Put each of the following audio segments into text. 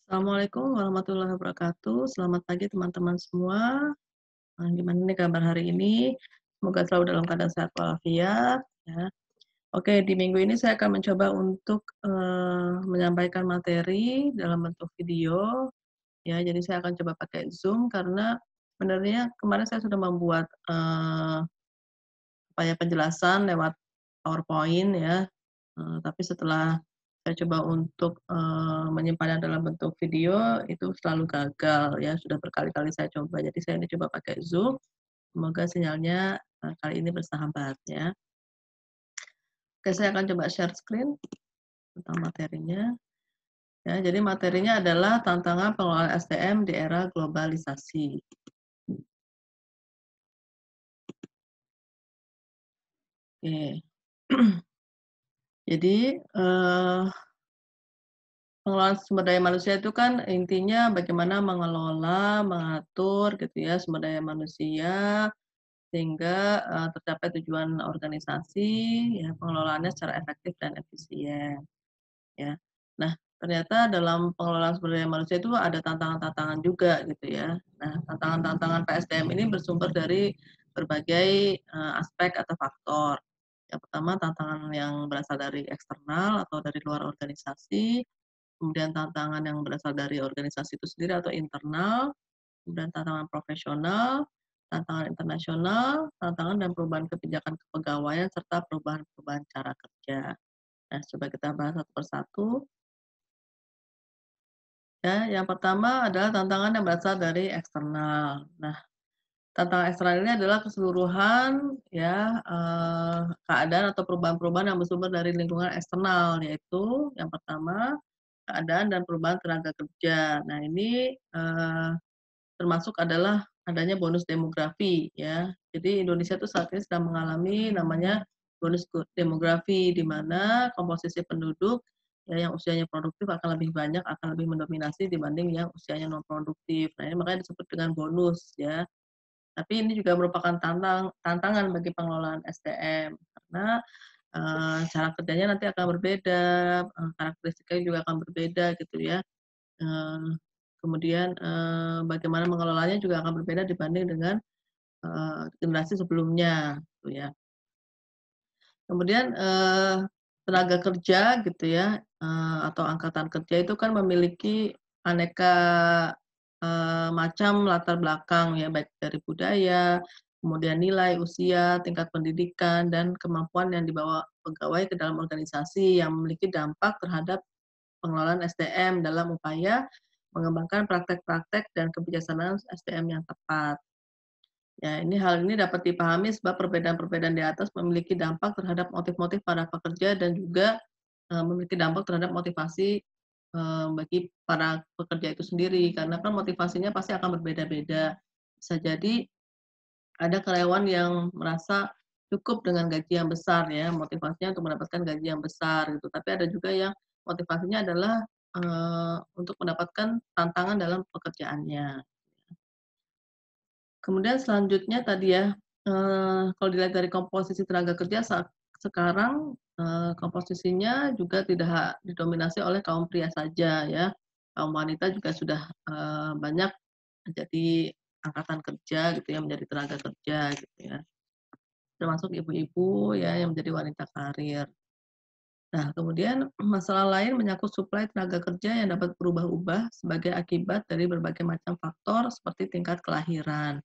Assalamualaikum warahmatullahi wabarakatuh. Selamat pagi teman-teman semua. Gimana nih kabar hari ini? Semoga selalu dalam keadaan sehat walafiat, ya. Oke, di minggu ini saya akan mencoba untuk, menyampaikan materi dalam bentuk video, ya. Jadi saya akan coba pakai Zoom karena sebenarnya kemarin saya sudah membuat, apa ya, penjelasan lewat PowerPoint ya, tapi setelah saya coba untuk, menyimpannya dalam bentuk video, itu selalu gagal ya, sudah berkali-kali saya coba. Jadi saya ini coba pakai Zoom, semoga sinyalnya, kali ini bersahabat ya. Oke, saya akan coba share screen tentang materinya. Ya, jadi materinya adalah tantangan pengelolaan SDM di era globalisasi. Oke. Jadi, pengelolaan sumber daya manusia itu kan intinya bagaimana mengelola, mengatur gitu ya sumber daya manusia sehingga, tercapai tujuan organisasi, ya pengelolaannya secara efektif dan efisien, ya. Nah, ternyata dalam pengelolaan sumber daya manusia itu ada tantangan-tantangan juga gitu ya. Nah, tantangan-tantangan PSDM ini bersumber dari berbagai, aspek atau faktor. Yang pertama tantangan yang berasal dari eksternal atau dari luar organisasi, kemudian tantangan yang berasal dari organisasi itu sendiri atau internal, kemudian tantangan profesional, tantangan internasional, tantangan dan perubahan kebijakan kepegawaian, serta perubahan-perubahan cara kerja. Nah, coba kita bahas satu persatu. Ya, yang pertama adalah tantangan yang berasal dari eksternal. Nah, tantangan eksternal ini adalah keseluruhan ya, keadaan atau perubahan-perubahan yang bersumber dari lingkungan eksternal, yaitu yang pertama, keadaan dan perubahan tenaga kerja. Nah ini, termasuk adalah adanya bonus demografi ya. Jadi Indonesia tuh saat ini sedang mengalami namanya bonus demografi, di mana komposisi penduduk ya yang usianya produktif akan lebih banyak, akan lebih mendominasi dibanding yang usianya non produktif. Nah, ini makanya disebut dengan bonus ya. Tapi ini juga merupakan tantangan bagi pengelolaan SDM karena, cara kerjanya nanti akan berbeda, karakteristiknya juga akan berbeda gitu ya. Kemudian, bagaimana mengelolanya juga akan berbeda dibanding dengan, generasi sebelumnya, gitu ya. Kemudian, tenaga kerja gitu ya, atau angkatan kerja itu kan memiliki aneka, macam latar belakang ya, baik dari budaya, kemudian nilai, usia, tingkat pendidikan, dan kemampuan yang dibawa pegawai ke dalam organisasi yang memiliki dampak terhadap pengelolaan SDM dalam upaya mengembangkan praktek-praktek dan kebijaksanaan SDM yang tepat. Ya, hal ini dapat dipahami sebab perbedaan-perbedaan di atas memiliki dampak terhadap motif-motif para pekerja dan juga, memiliki dampak terhadap motivasi, bagi para pekerja itu sendiri, karena kan motivasinya pasti akan berbeda-beda. Bisa jadi ada karyawan yang merasa cukup dengan gaji yang besar ya, motivasinya untuk mendapatkan gaji yang besar gitu, tapi ada juga yang motivasinya adalah, untuk mendapatkan tantangan dalam pekerjaannya. Kemudian selanjutnya tadi ya, kalau dilihat dari komposisi tenaga kerja sekarang, komposisinya juga tidak didominasi oleh kaum pria saja ya, kaum wanita juga sudah, banyak menjadi angkatan kerja gitu ya, menjadi tenaga kerja gitu ya. Termasuk ibu-ibu ya yang menjadi wanita karir. Nah, kemudian masalah lain menyangkut suplai tenaga kerja yang dapat berubah-ubah sebagai akibat dari berbagai macam faktor seperti tingkat kelahiran.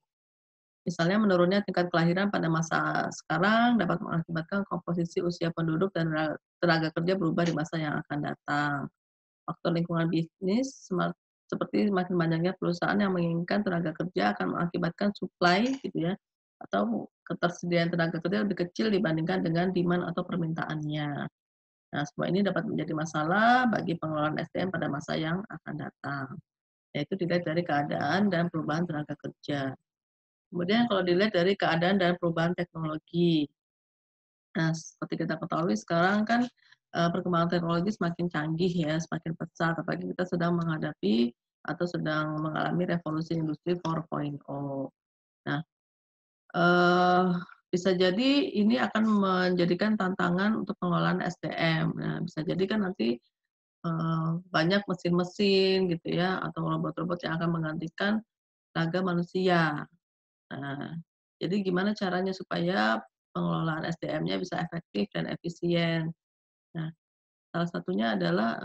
Misalnya menurunnya tingkat kelahiran pada masa sekarang dapat mengakibatkan komposisi usia penduduk dan tenaga kerja berubah di masa yang akan datang. Faktor lingkungan bisnis seperti semakin banyaknya perusahaan yang menginginkan tenaga kerja akan mengakibatkan supply gitu ya, atau ketersediaan tenaga kerja lebih kecil dibandingkan dengan demand atau permintaannya. Nah, semua ini dapat menjadi masalah bagi pengelolaan SDM pada masa yang akan datang, yaitu dilihat dari keadaan dan perubahan tenaga kerja. Kemudian kalau dilihat dari keadaan dan perubahan teknologi. Nah, seperti kita ketahui sekarang kan, perkembangan teknologi semakin canggih ya, semakin pesat, apalagi kita sedang menghadapi atau sedang mengalami revolusi industri 4.0. Nah, eee, bisa jadi ini akan menjadikan tantangan untuk pengelolaan SDM. Nah, bisa jadi kan nanti banyak mesin-mesin gitu ya, atau robot-robot yang akan menggantikan tenaga manusia. Nah, jadi gimana caranya supaya pengelolaan SDM-nya bisa efektif dan efisien. Nah, salah satunya adalah,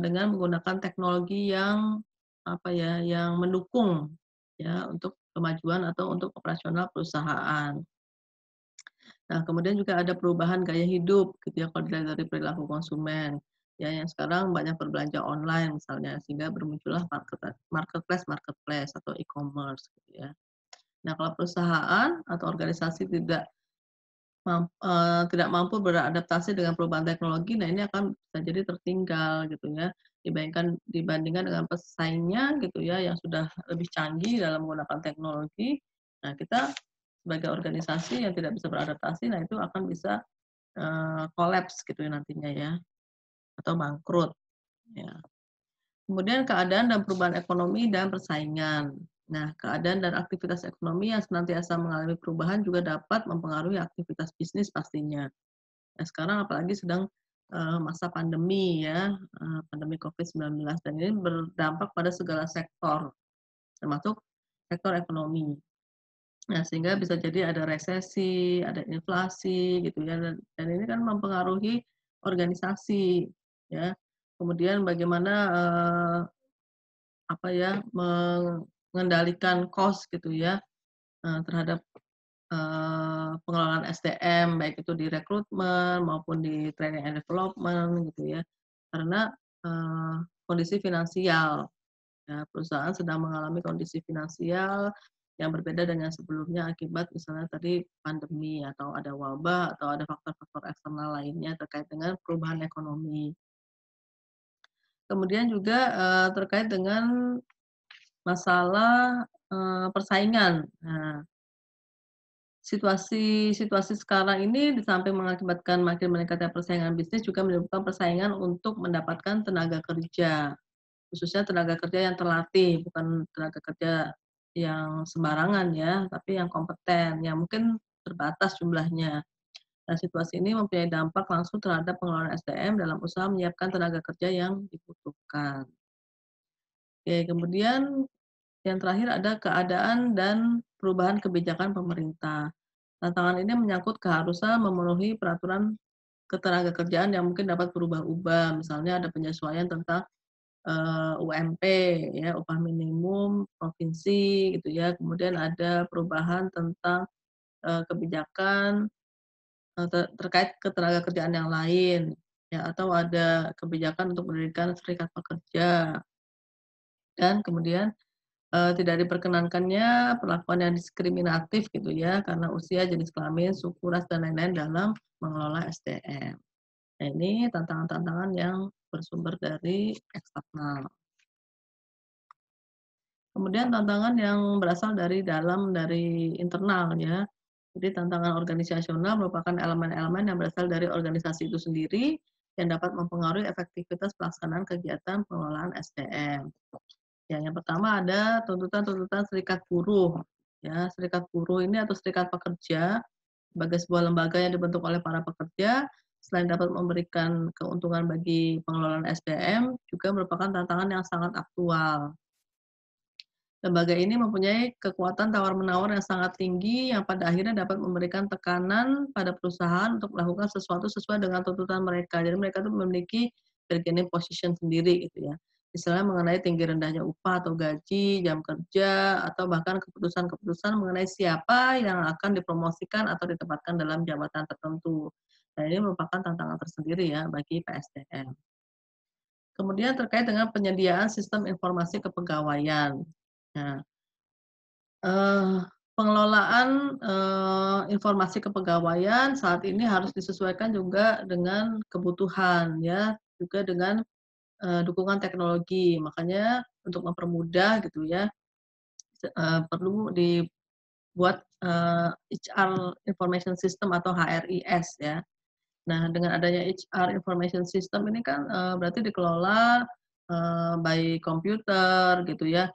dengan menggunakan teknologi yang, apa ya, yang mendukung ya, untuk kemajuan atau untuk operasional perusahaan. Nah, kemudian juga ada perubahan gaya hidup gitu ya, kalau dilihat dari perilaku konsumen. Ya, yang sekarang banyak berbelanja online misalnya, sehingga bermuncullah marketplace-marketplace atau e-commerce gitu ya. Nah, kalau perusahaan atau organisasi tidak mampu beradaptasi dengan perubahan teknologi, nah ini akan bisa jadi tertinggal gitu ya, dibandingkan dengan pesaingnya gitu ya, yang sudah lebih canggih dalam menggunakan teknologi. Nah, kita sebagai organisasi yang tidak bisa beradaptasi, nah itu akan bisa, kolaps gitu ya nantinya ya, atau bangkrut, ya. Kemudian keadaan dan perubahan ekonomi dan persaingan. Nah, keadaan dan aktivitas ekonomi yang senantiasa mengalami perubahan juga dapat mempengaruhi aktivitas bisnis pastinya. Nah, sekarang apalagi sedang, masa pandemi ya, pandemi COVID-19 dan ini berdampak pada segala sektor, termasuk sektor ekonomi. Nah, sehingga bisa jadi ada resesi, ada inflasi gitu ya, dan ini kan mempengaruhi organisasi ya. Kemudian bagaimana, apa ya, mengendalikan cost gitu ya, terhadap, pengelolaan SDM, baik itu di rekrutmen maupun di training and development gitu ya. Karena, kondisi finansial, ya perusahaan sedang mengalami kondisi finansial yang berbeda dengan sebelumnya akibat misalnya tadi pandemi atau ada wabah atau ada faktor-faktor eksternal lainnya terkait dengan perubahan ekonomi. Kemudian juga, terkait dengan masalah, persaingan. Nah, situasi sekarang ini di samping mengakibatkan makin meningkatnya persaingan bisnis juga menimbulkan persaingan untuk mendapatkan tenaga kerja, khususnya tenaga kerja yang terlatih, bukan tenaga kerja yang sembarangan ya, tapi yang kompeten, yang mungkin terbatas jumlahnya. Nah, situasi ini mempunyai dampak langsung terhadap pengelolaan SDM dalam usaha menyiapkan tenaga kerja yang dibutuhkan. Oke, kemudian yang terakhir ada keadaan dan perubahan kebijakan pemerintah. Tantangan ini menyangkut keharusan memenuhi peraturan ketenagakerjaan yang mungkin dapat berubah-ubah. Misalnya ada penyesuaian tentang, UMP ya, upah minimum provinsi gitu ya. Kemudian ada perubahan tentang, kebijakan, terkait ketenagakerjaan yang lain, ya, atau ada kebijakan untuk mendirikan serikat pekerja dan kemudian tidak diperkenankannya perlakuan yang diskriminatif gitu ya, karena usia, jenis kelamin, suku, ras, dan lain-lain dalam mengelola SDM. Nah, ini tantangan-tantangan yang bersumber dari eksternal. Kemudian tantangan yang berasal dari dalam, dari internal ya. Jadi tantangan organisasional merupakan elemen-elemen yang berasal dari organisasi itu sendiri yang dapat mempengaruhi efektivitas pelaksanaan kegiatan pengelolaan SDM. Ya, yang pertama ada tuntutan-tuntutan serikat buruh. Ya, serikat buruh ini atau serikat pekerja sebagai sebuah lembaga yang dibentuk oleh para pekerja, selain dapat memberikan keuntungan bagi pengelolaan SDM, juga merupakan tantangan yang sangat aktual. Lembaga ini mempunyai kekuatan tawar-menawar yang sangat tinggi yang pada akhirnya dapat memberikan tekanan pada perusahaan untuk melakukan sesuatu sesuai dengan tuntutan mereka. Jadi mereka tuh memiliki bargaining position sendiri gitu ya. Misalnya mengenai tinggi rendahnya upah atau gaji, jam kerja, atau bahkan keputusan-keputusan mengenai siapa yang akan dipromosikan atau ditempatkan dalam jabatan tertentu. Nah, ini merupakan tantangan tersendiri ya bagi PSDM. Kemudian terkait dengan penyediaan sistem informasi kepegawaian. Nah, Eee, pengelolaan, informasi kepegawaian saat ini harus disesuaikan juga dengan kebutuhan ya, juga dengan, dukungan teknologi. Makanya untuk mempermudah gitu ya, perlu dibuat, HR Information System atau HRIS ya. Nah, dengan adanya HR Information System ini kan, berarti dikelola, by komputer gitu ya,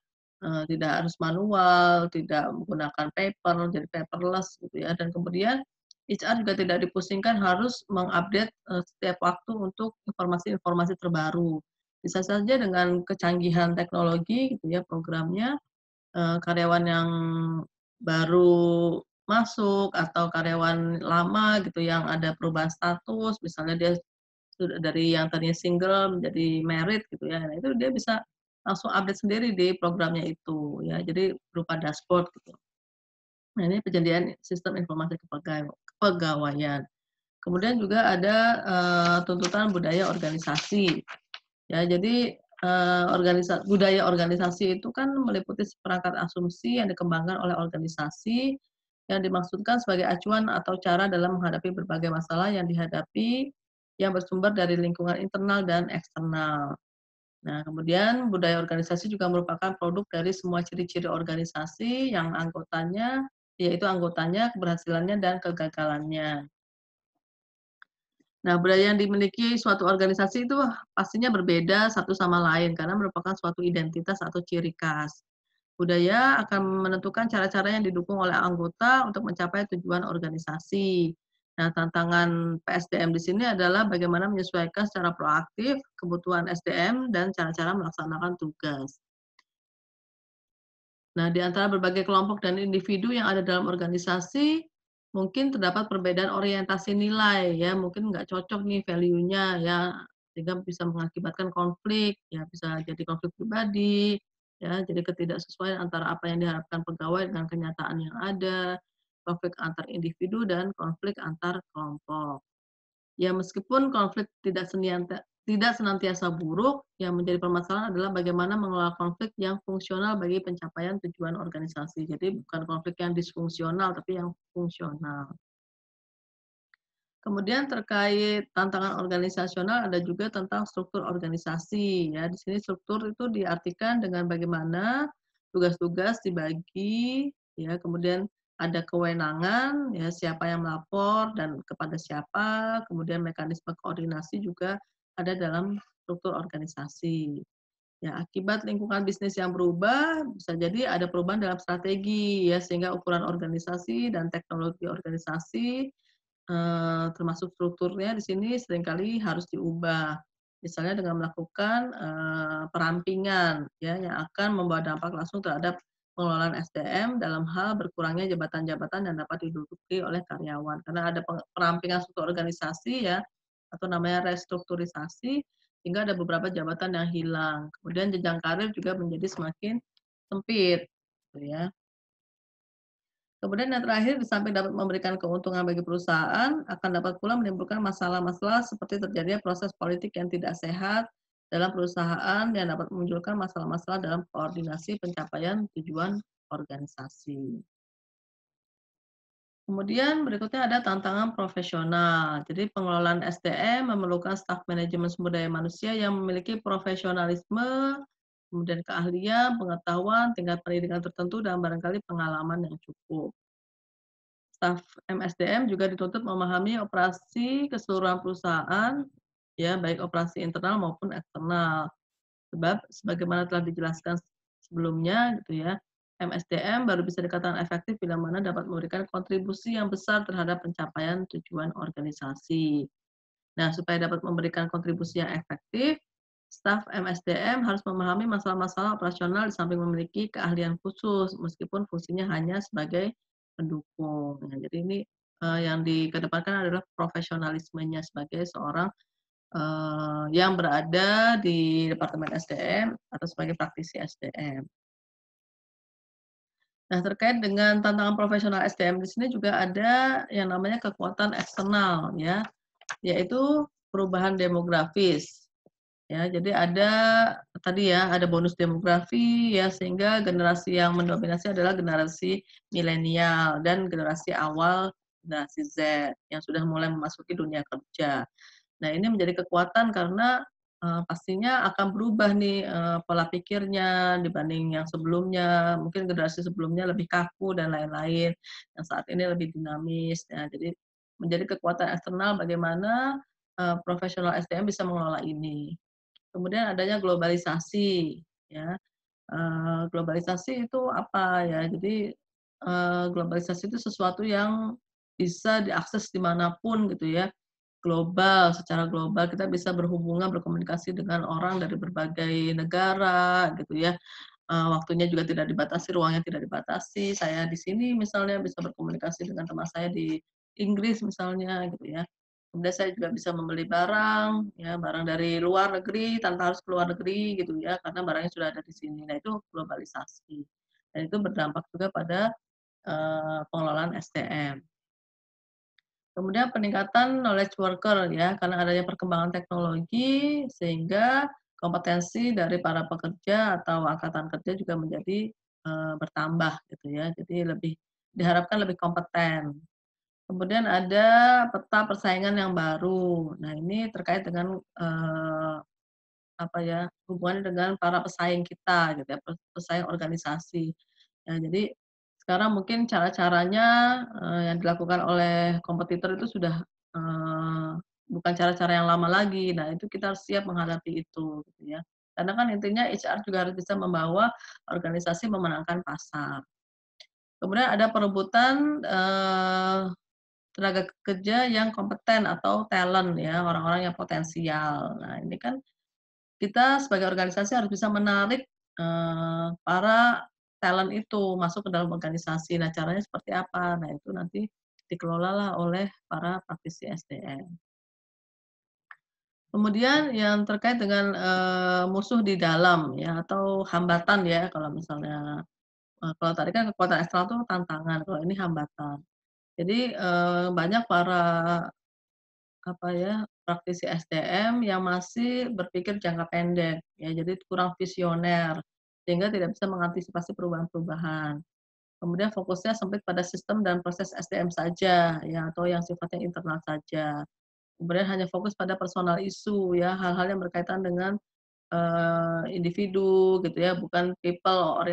tidak harus manual, tidak menggunakan paper, jadi paperless gitu ya, dan kemudian HR juga tidak dipusingkan harus mengupdate, setiap waktu untuk informasi-informasi terbaru. Bisa saja dengan kecanggihan teknologi gitu ya programnya, karyawan yang baru masuk atau karyawan lama gitu yang ada perubahan status, misalnya dia sudah dari yang tadinya single menjadi married gitu ya, nah itu dia bisa langsung update sendiri di programnya itu ya, jadi berupa dashboard gitu. Nah ini penyediaan sistem informasi kepegawaian. Kemudian juga ada, tuntutan budaya organisasi. Ya, jadi, budaya organisasi itu kan meliputi seperangkat asumsi yang dikembangkan oleh organisasi, yang dimaksudkan sebagai acuan atau cara dalam menghadapi berbagai masalah yang dihadapi, yang bersumber dari lingkungan internal dan eksternal. Nah, kemudian budaya organisasi juga merupakan produk dari semua ciri-ciri organisasi yang anggotanya yaitu anggotanya, keberhasilannya, dan kegagalannya. Nah, budaya yang dimiliki suatu organisasi itu pastinya berbeda satu sama lain karena merupakan suatu identitas atau ciri khas. Budaya akan menentukan cara-cara yang didukung oleh anggota untuk mencapai tujuan organisasi. Nah, tantangan PSDM di sini adalah bagaimana menyesuaikan secara proaktif kebutuhan SDM dan cara-cara melaksanakan tugas. Nah, di antara berbagai kelompok dan individu yang ada dalam organisasi, mungkin terdapat perbedaan orientasi nilai ya, mungkin nggak cocok nih value-nya ya, sehingga bisa mengakibatkan konflik, ya bisa jadi konflik pribadi, ya jadi ketidaksesuaian antara apa yang diharapkan pegawai dengan kenyataan yang ada, konflik antar individu dan konflik antar kelompok. Ya meskipun konflik tidak senantiasa buruk, yang menjadi permasalahan adalah bagaimana mengelola konflik yang fungsional bagi pencapaian tujuan organisasi. Jadi bukan konflik yang disfungsional, tapi yang fungsional. Kemudian terkait tantangan organisasional ada juga tentang struktur organisasi ya. Di sini struktur itu diartikan dengan bagaimana tugas-tugas dibagi ya, kemudian ada kewenangan ya, siapa yang melapor dan kepada siapa, kemudian mekanisme koordinasi juga ada dalam struktur organisasi. Ya, akibat lingkungan bisnis yang berubah, bisa jadi ada perubahan dalam strategi ya, sehingga ukuran organisasi dan teknologi organisasi termasuk strukturnya di sini seringkali harus diubah. Misalnya dengan melakukan, perampingan ya, yang akan membawa dampak langsung terhadap pengelolaan SDM dalam hal berkurangnya jabatan-jabatan yang dapat diduduki oleh karyawan. Karena ada perampingan struktur organisasi ya, atau namanya restrukturisasi, sehingga ada beberapa jabatan yang hilang. Kemudian jenjang karir juga menjadi semakin sempit, gitu ya. Kemudian yang terakhir, di samping dapat memberikan keuntungan bagi perusahaan, akan dapat pula menimbulkan masalah-masalah seperti terjadinya proses politik yang tidak sehat dalam perusahaan yang dapat memunculkan masalah-masalah dalam koordinasi pencapaian tujuan organisasi. Kemudian berikutnya ada tantangan profesional. Jadi pengelolaan SDM memerlukan staf manajemen sumber daya manusia yang memiliki profesionalisme, kemudian keahlian, pengetahuan, tingkat pendidikan tertentu, dan barangkali pengalaman yang cukup. Staf MSDM juga dituntut memahami operasi keseluruhan perusahaan, ya, baik operasi internal maupun eksternal. Sebab sebagaimana telah dijelaskan sebelumnya gitu ya, MSDM baru bisa dikatakan efektif bila mana dapat memberikan kontribusi yang besar terhadap pencapaian tujuan organisasi. Nah, supaya dapat memberikan kontribusi yang efektif, staf MSDM harus memahami masalah-masalah operasional di samping memiliki keahlian khusus, meskipun fungsinya hanya sebagai pendukung. Nah, jadi ini yang dikedepankan adalah profesionalismenya sebagai seorang yang berada di Departemen SDM atau sebagai praktisi SDM. Nah, terkait dengan tantangan profesional SDM di sini juga ada yang namanya kekuatan eksternal ya, yaitu perubahan demografis. Ya, jadi ada tadi ya, ada bonus demografi ya, sehingga generasi yang mendominasi adalah generasi milenial dan generasi awal generasi Z yang sudah mulai memasuki dunia kerja. Nah, ini menjadi kekuatan karena, pastinya akan berubah nih, pola pikirnya dibanding yang sebelumnya, mungkin generasi sebelumnya lebih kaku dan lain-lain, yang saat ini lebih dinamis. Nah, jadi menjadi kekuatan eksternal bagaimana, profesional SDM bisa mengelola ini. Kemudian adanya globalisasi, ya, globalisasi itu apa ya, jadi, globalisasi itu sesuatu yang bisa diakses dimanapun gitu ya, global, secara global kita bisa berhubungan, berkomunikasi dengan orang dari berbagai negara gitu ya. Waktunya juga tidak dibatasi, ruangnya tidak dibatasi. Saya di sini misalnya bisa berkomunikasi dengan teman saya di Inggris misalnya gitu ya. Kemudian saya juga bisa membeli barang, ya barang dari luar negeri tanpa harus ke luar negeri gitu ya, karena barangnya sudah ada di sini. Nah itu globalisasi. Dan itu berdampak juga pada, pengelolaan SDM. Kemudian peningkatan knowledge worker ya, karena adanya perkembangan teknologi sehingga kompetensi dari para pekerja atau angkatan kerja juga menjadi, bertambah gitu ya. Jadi diharapkan lebih kompeten. Kemudian ada peta persaingan yang baru. Nah ini terkait dengan, apa ya, hubungannya dengan para pesaing kita gitu ya, pesaing organisasi. Ya jadi sekarang mungkin cara-caranya, yang dilakukan oleh kompetitor itu sudah, eee, bukan cara-cara yang lama lagi. Nah itu kita harus siap menghadapi itu gitu ya. Karena kan intinya HR juga harus bisa membawa organisasi memenangkan pasar. Kemudian ada perebutan, tenaga kerja yang kompeten atau talent ya, orang-orang yang potensial. Nah ini kan kita sebagai organisasi harus bisa menarik, para talent itu masuk ke dalam organisasi. Nah, caranya seperti apa? Nah, itu nanti dikelolalah oleh para praktisi SDM. Kemudian yang terkait dengan, musuh di dalam ya atau hambatan ya kalau misalnya, kalau tadi kan kekuatan eksternal itu tantangan, kalau ini hambatan. Jadi, banyak para apa ya, praktisi SDM yang masih berpikir jangka pendek, ya jadi kurang visioner, sehingga tidak bisa mengantisipasi perubahan-perubahan. Kemudian fokusnya sempit pada sistem dan proses SDM saja, ya atau yang sifatnya internal saja. Kemudian hanya fokus pada personal issue ya, hal-hal yang berkaitan dengan, individu gitu ya, bukan people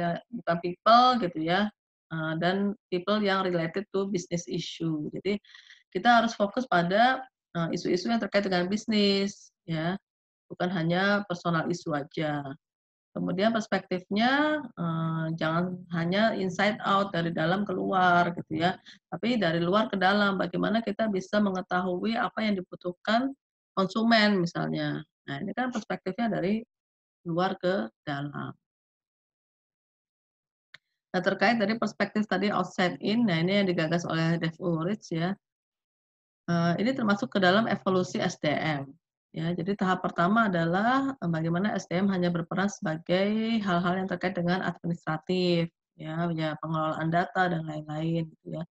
gitu ya, dan people yang related to business issue. Jadi kita harus fokus pada, isu-isu yang terkait dengan bisnis, ya, bukan hanya personal issue aja. Kemudian perspektifnya, jangan hanya inside out, dari dalam ke luar gitu ya, tapi dari luar ke dalam, bagaimana kita bisa mengetahui apa yang dibutuhkan konsumen misalnya. Nah, ini kan perspektifnya dari luar ke dalam. Nah, terkait dari perspektif tadi outside in, nah ini yang digagas oleh Dave Ulrich ya. Ini termasuk ke dalam evolusi SDM, ya. Jadi tahap pertama adalah, bagaimana SDM hanya berperan sebagai hal-hal yang terkait dengan administratif, ya pengelolaan data dan lain-lain gitu ya.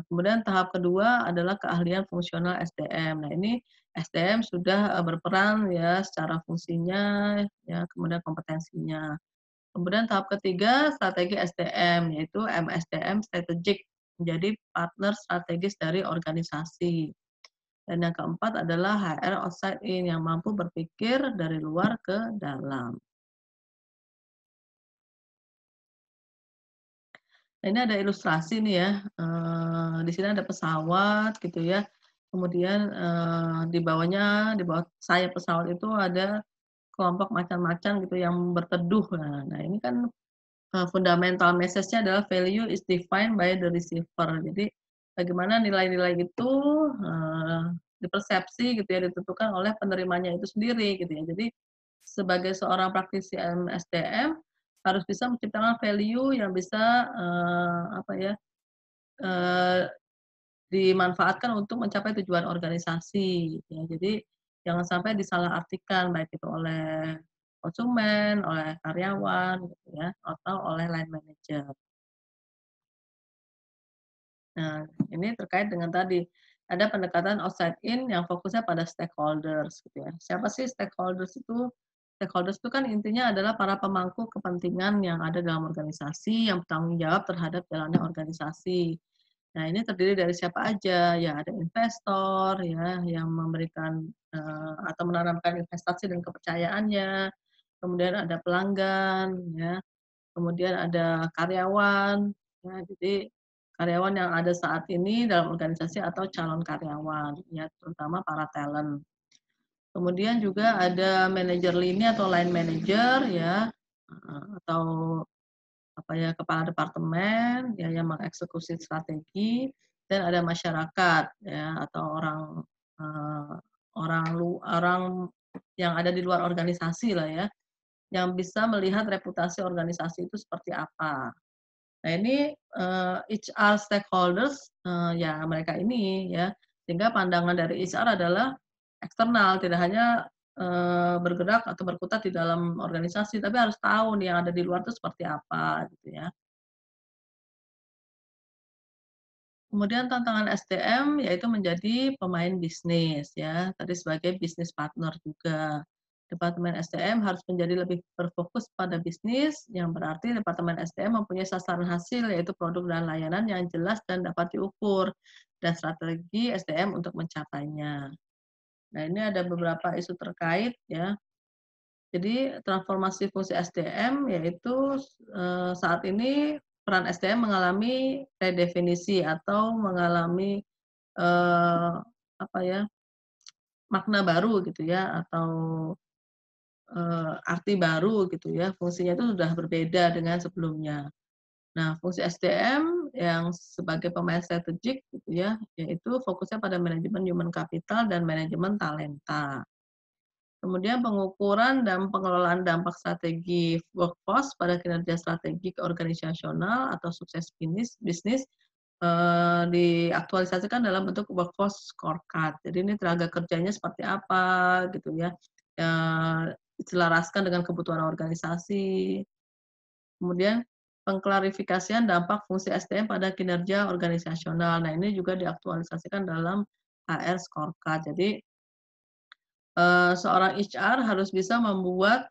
Kemudian tahap kedua adalah keahlian fungsional SDM. Nah ini SDM sudah, berperan ya secara fungsinya, ya kemudian kompetensinya. Kemudian tahap ketiga strategi SDM, yaitu MSDM strategik, menjadi partner strategis dari organisasi. Dan yang keempat adalah HR outside in, yang mampu berpikir dari luar ke dalam. Nah, ini ada ilustrasi nih ya, di sini ada pesawat gitu ya, kemudian, di bawah sayap pesawat itu ada kelompok macan-macan gitu yang berteduh. Nah ini kan, fundamental message-nya adalah value is defined by the receiver. Jadi bagaimana nilai-nilai itu, eee, dipersepsi gitu ya, ditentukan oleh penerimanya itu sendiri gitu ya. Jadi sebagai seorang praktisi SDM harus bisa menciptakan value yang bisa, apa ya, eee, dimanfaatkan untuk mencapai tujuan organisasi ya. Jadi jangan sampai disalahartikan baik itu oleh konsumen, oleh karyawan gitu ya, atau oleh line manager. Nah, ini terkait dengan tadi, ada pendekatan outside in yang fokusnya pada stakeholders gitu ya. Siapa sih stakeholders itu? Stakeholders itu kan intinya adalah para pemangku kepentingan yang ada dalam organisasi, yang bertanggung jawab terhadap jalannya organisasi. Nah, ini terdiri dari siapa aja? Ya ada investor ya, yang memberikan, atau menanamkan investasi dan kepercayaannya, kemudian ada pelanggan ya, kemudian ada karyawan, ya jadi karyawan yang ada saat ini dalam organisasi atau calon karyawan, ya terutama para talent. Kemudian juga ada manajer lini atau line manager ya, atau apa ya, kepala departemen ya yang mengeksekusi strategi, dan ada masyarakat ya atau orang eee, orang yang ada di luar organisasi lah ya, yang bisa melihat reputasi organisasi itu seperti apa. Nah ini, HR stakeholders, ya mereka ini ya, sehingga pandangan dari HR adalah eksternal, tidak hanya, bergerak atau berkutat di dalam organisasi, tapi harus tahu nih yang ada di luar itu seperti apa gitu ya. Kemudian tantangan SDM yaitu menjadi pemain bisnis ya, tadi sebagai bisnis partner juga. Departemen SDM harus menjadi lebih berfokus pada bisnis, yang berarti Departemen SDM mempunyai sasaran hasil yaitu produk dan layanan yang jelas dan dapat diukur, dan strategi SDM untuk mencapainya. Nah ini ada beberapa isu terkait ya. Jadi transformasi fungsi SDM yaitu, saat ini peran SDM mengalami redefinisi atau mengalami, apa ya, makna baru gitu ya atau, arti baru gitu ya, fungsinya itu sudah berbeda dengan sebelumnya. Nah, fungsi SDM yang sebagai pemain strategik gitu ya, yaitu fokusnya pada manajemen human capital dan manajemen talenta. Kemudian pengukuran dan pengelolaan dampak strategi workforce pada kinerja strategik organisasional atau sukses bisnis, diaktualisasikan dalam bentuk workforce scorecard. Jadi ini tenaga kerjanya seperti apa gitu ya, diselaraskan dengan kebutuhan organisasi. Kemudian pengklarifikasian dampak fungsi SDM pada kinerja organisasional. Nah ini juga diaktualisasikan dalam HR scorecard. Jadi seorang HR harus bisa membuat,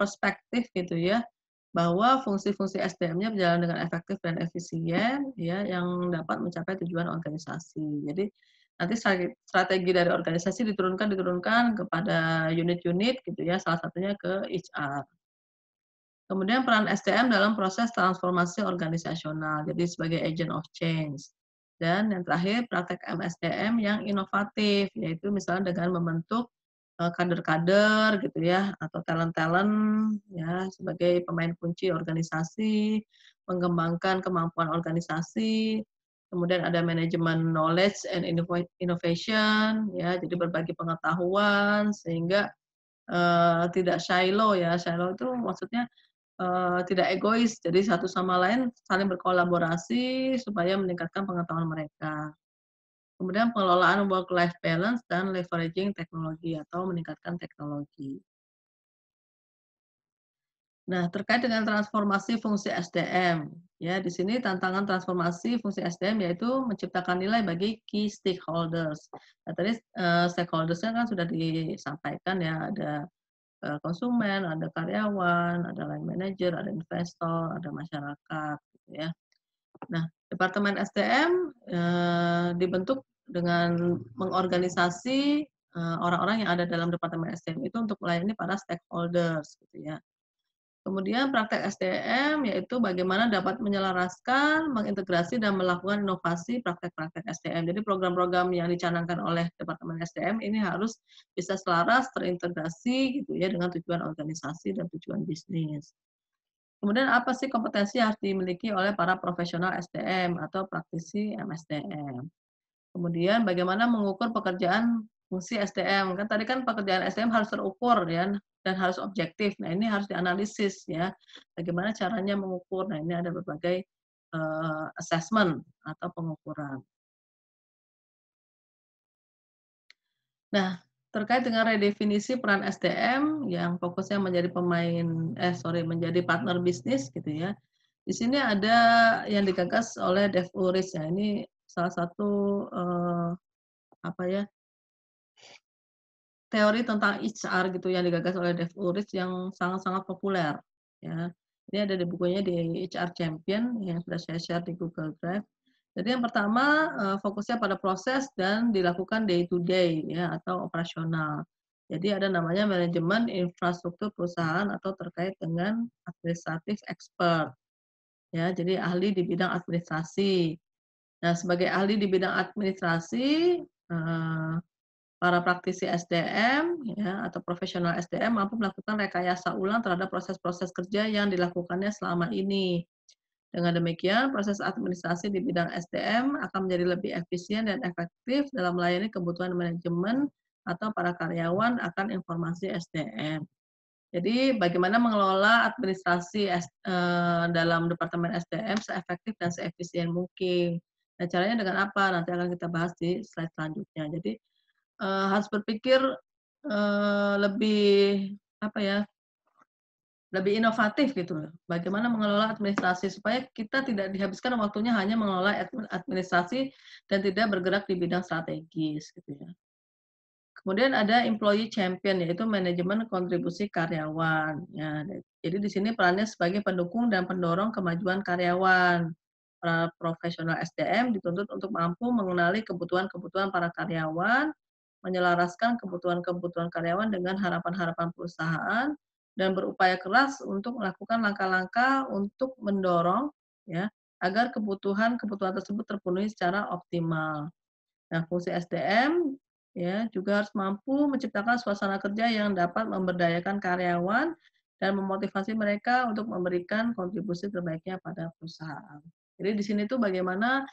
perspektif gitu ya, bahwa fungsi-fungsi SDM-nya berjalan dengan efektif dan efisien ya, yang dapat mencapai tujuan organisasi. Jadi nanti strategi dari organisasi diturunkan kepada unit-unit gitu ya, salah satunya ke HR. Kemudian peran SDM dalam proses transformasi organisasional, jadi sebagai agent of change. Dan yang terakhir praktek MSDM yang inovatif, yaitu misalnya dengan membentuk, kader-kader gitu ya, atau talent-talent ya, sebagai pemain kunci organisasi, mengembangkan kemampuan organisasi, kemudian ada manajemen knowledge and innovation ya, jadi berbagi pengetahuan sehingga, tidak silo ya, silo itu maksudnya tidak egois, jadi satu sama lain saling berkolaborasi supaya meningkatkan pengetahuan mereka. Kemudian pengelolaan work life balance dan leveraging teknologi atau meningkatkan teknologi. Nah, terkait dengan transformasi fungsi SDM, ya di sini tantangan transformasi fungsi SDM yaitu menciptakan nilai bagi key stakeholders. Nah, tadi, stakeholders-nya kan sudah disampaikan ya, ada konsumen, ada karyawan, ada line manager, ada investor, ada masyarakat, gitu ya. Nah, Departemen SDM, dibentuk dengan mengorganisasi, orang-orang yang ada dalam Departemen SDM itu untuk melayani para stakeholders, gitu ya. Kemudian praktek SDM yaitu bagaimana dapat menyelaraskan, mengintegrasi, dan melakukan inovasi praktek-praktek SDM. Jadi program-program yang dicanangkan oleh Departemen SDM ini harus bisa selaras, terintegrasi gitu ya dengan tujuan organisasi dan tujuan bisnis. Kemudian apa sih kompetensi yang harus dimiliki oleh para profesional SDM atau praktisi MSDM? Kemudian bagaimana mengukur pekerjaan fungsi SDM, kan tadi kan pekerjaan SDM harus terukur ya, dan harus objektif. Nah ini harus dianalisis ya, bagaimana caranya mengukur. Nah ini ada berbagai, assessment atau pengukuran. Nah, terkait dengan redefinisi peran SDM yang fokusnya menjadi menjadi partner bisnis gitu ya. Di sini ada yang digagas oleh Dev Uris ya, ini salah satu, apa ya, teori tentang HR gitu yang digagas oleh Dave Ulrich yang sangat-sangat populer, ya. Ini ada di bukunya di HR Champion yang sudah saya share di Google Drive. Jadi yang pertama, fokusnya pada proses dan dilakukan day to day ya atau operasional. Jadi ada namanya manajemen infrastruktur perusahaan atau terkait dengan administratif expert, ya. Jadi ahli di bidang administrasi. Nah, sebagai ahli di bidang administrasi, para praktisi SDM ya atau profesional SDM mampu melakukan rekayasa ulang terhadap proses-proses kerja yang dilakukannya selama ini. Dengan demikian, proses administrasi di bidang SDM akan menjadi lebih efisien dan efektif dalam melayani kebutuhan manajemen atau para karyawan akan informasi SDM. Jadi bagaimana mengelola administrasi dalam departemen SDM seefektif dan seefisien mungkin. Nah, caranya dengan apa? Nanti akan kita bahas di slide selanjutnya. Jadi, harus berpikir, lebih apa ya, lebih inovatif gitu loh. Bagaimana mengelola administrasi supaya kita tidak dihabiskan waktunya hanya mengelola administrasi dan tidak bergerak di bidang strategis gitu ya. Kemudian ada employee champion, yaitu manajemen kontribusi karyawan. Ya, jadi di sini perannya sebagai pendukung dan pendorong kemajuan karyawan. Para profesional SDM dituntut untuk mampu mengenali kebutuhan-kebutuhan para karyawan, menyelaraskan kebutuhan-kebutuhan karyawan dengan harapan-harapan perusahaan, dan berupaya keras untuk melakukan langkah-langkah untuk mendorong ya agar kebutuhan-kebutuhan tersebut terpenuhi secara optimal. Nah, fungsi SDM ya juga harus mampu menciptakan suasana kerja yang dapat memberdayakan karyawan dan memotivasi mereka untuk memberikan kontribusi terbaiknya pada perusahaan. Jadi di sini tuh bagaimana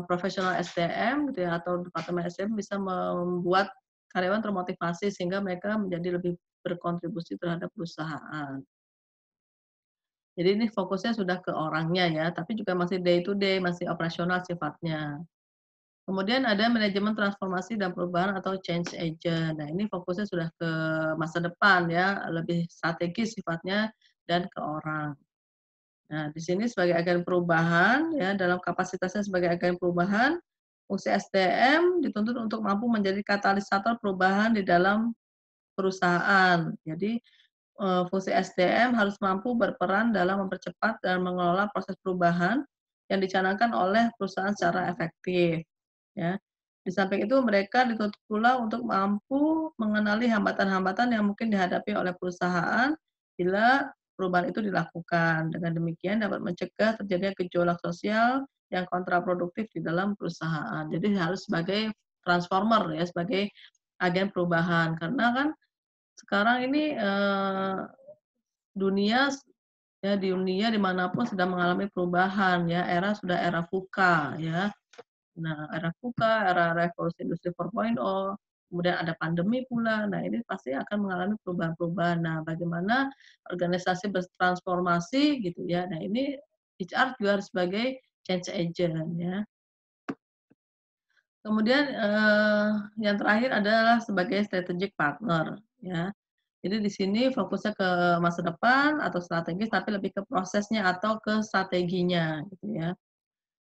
profesional SDM gitu ya atau departemen SDM bisa membuat karyawan termotivasi sehingga mereka menjadi lebih berkontribusi terhadap perusahaan. Jadi ini fokusnya sudah ke orangnya ya, tapi juga masih day to day, masih operasional sifatnya. Kemudian ada manajemen transformasi dan perubahan atau change agent. Nah, ini fokusnya sudah ke masa depan ya, lebih strategis sifatnya dan ke orang. Nah, di sini sebagai agen perubahan ya, dalam kapasitasnya sebagai agen perubahan, fungsi SDM dituntut untuk mampu menjadi katalisator perubahan di dalam perusahaan. Jadi, fungsi SDM harus mampu berperan dalam mempercepat dan mengelola proses perubahan yang dicanangkan oleh perusahaan secara efektif. Ya. Di samping itu mereka dituntut pula untuk mampu mengenali hambatan-hambatan yang mungkin dihadapi oleh perusahaan bila perubahan itu dilakukan. Dengan demikian dapat mencegah terjadinya gejolak sosial yang kontraproduktif di dalam perusahaan. Jadi harus sebagai transformer ya, sebagai agen perubahan. Karena kan sekarang ini, dunia ya di dunia dimanapun sedang mengalami perubahan ya, sudah era VUCA ya. Nah, era VUCA, era revolusi industri 4.0, kemudian ada pandemi pula. Nah, ini pasti akan mengalami perubahan-perubahan. Nah, bagaimana organisasi bertransformasi gitu ya. Nah, ini HR juga harus sebagai change agent ya. Kemudian, yang terakhir adalah sebagai strategic partner ya. Jadi di sini fokusnya ke masa depan atau strategis, tapi lebih ke prosesnya atau ke strateginya gitu ya.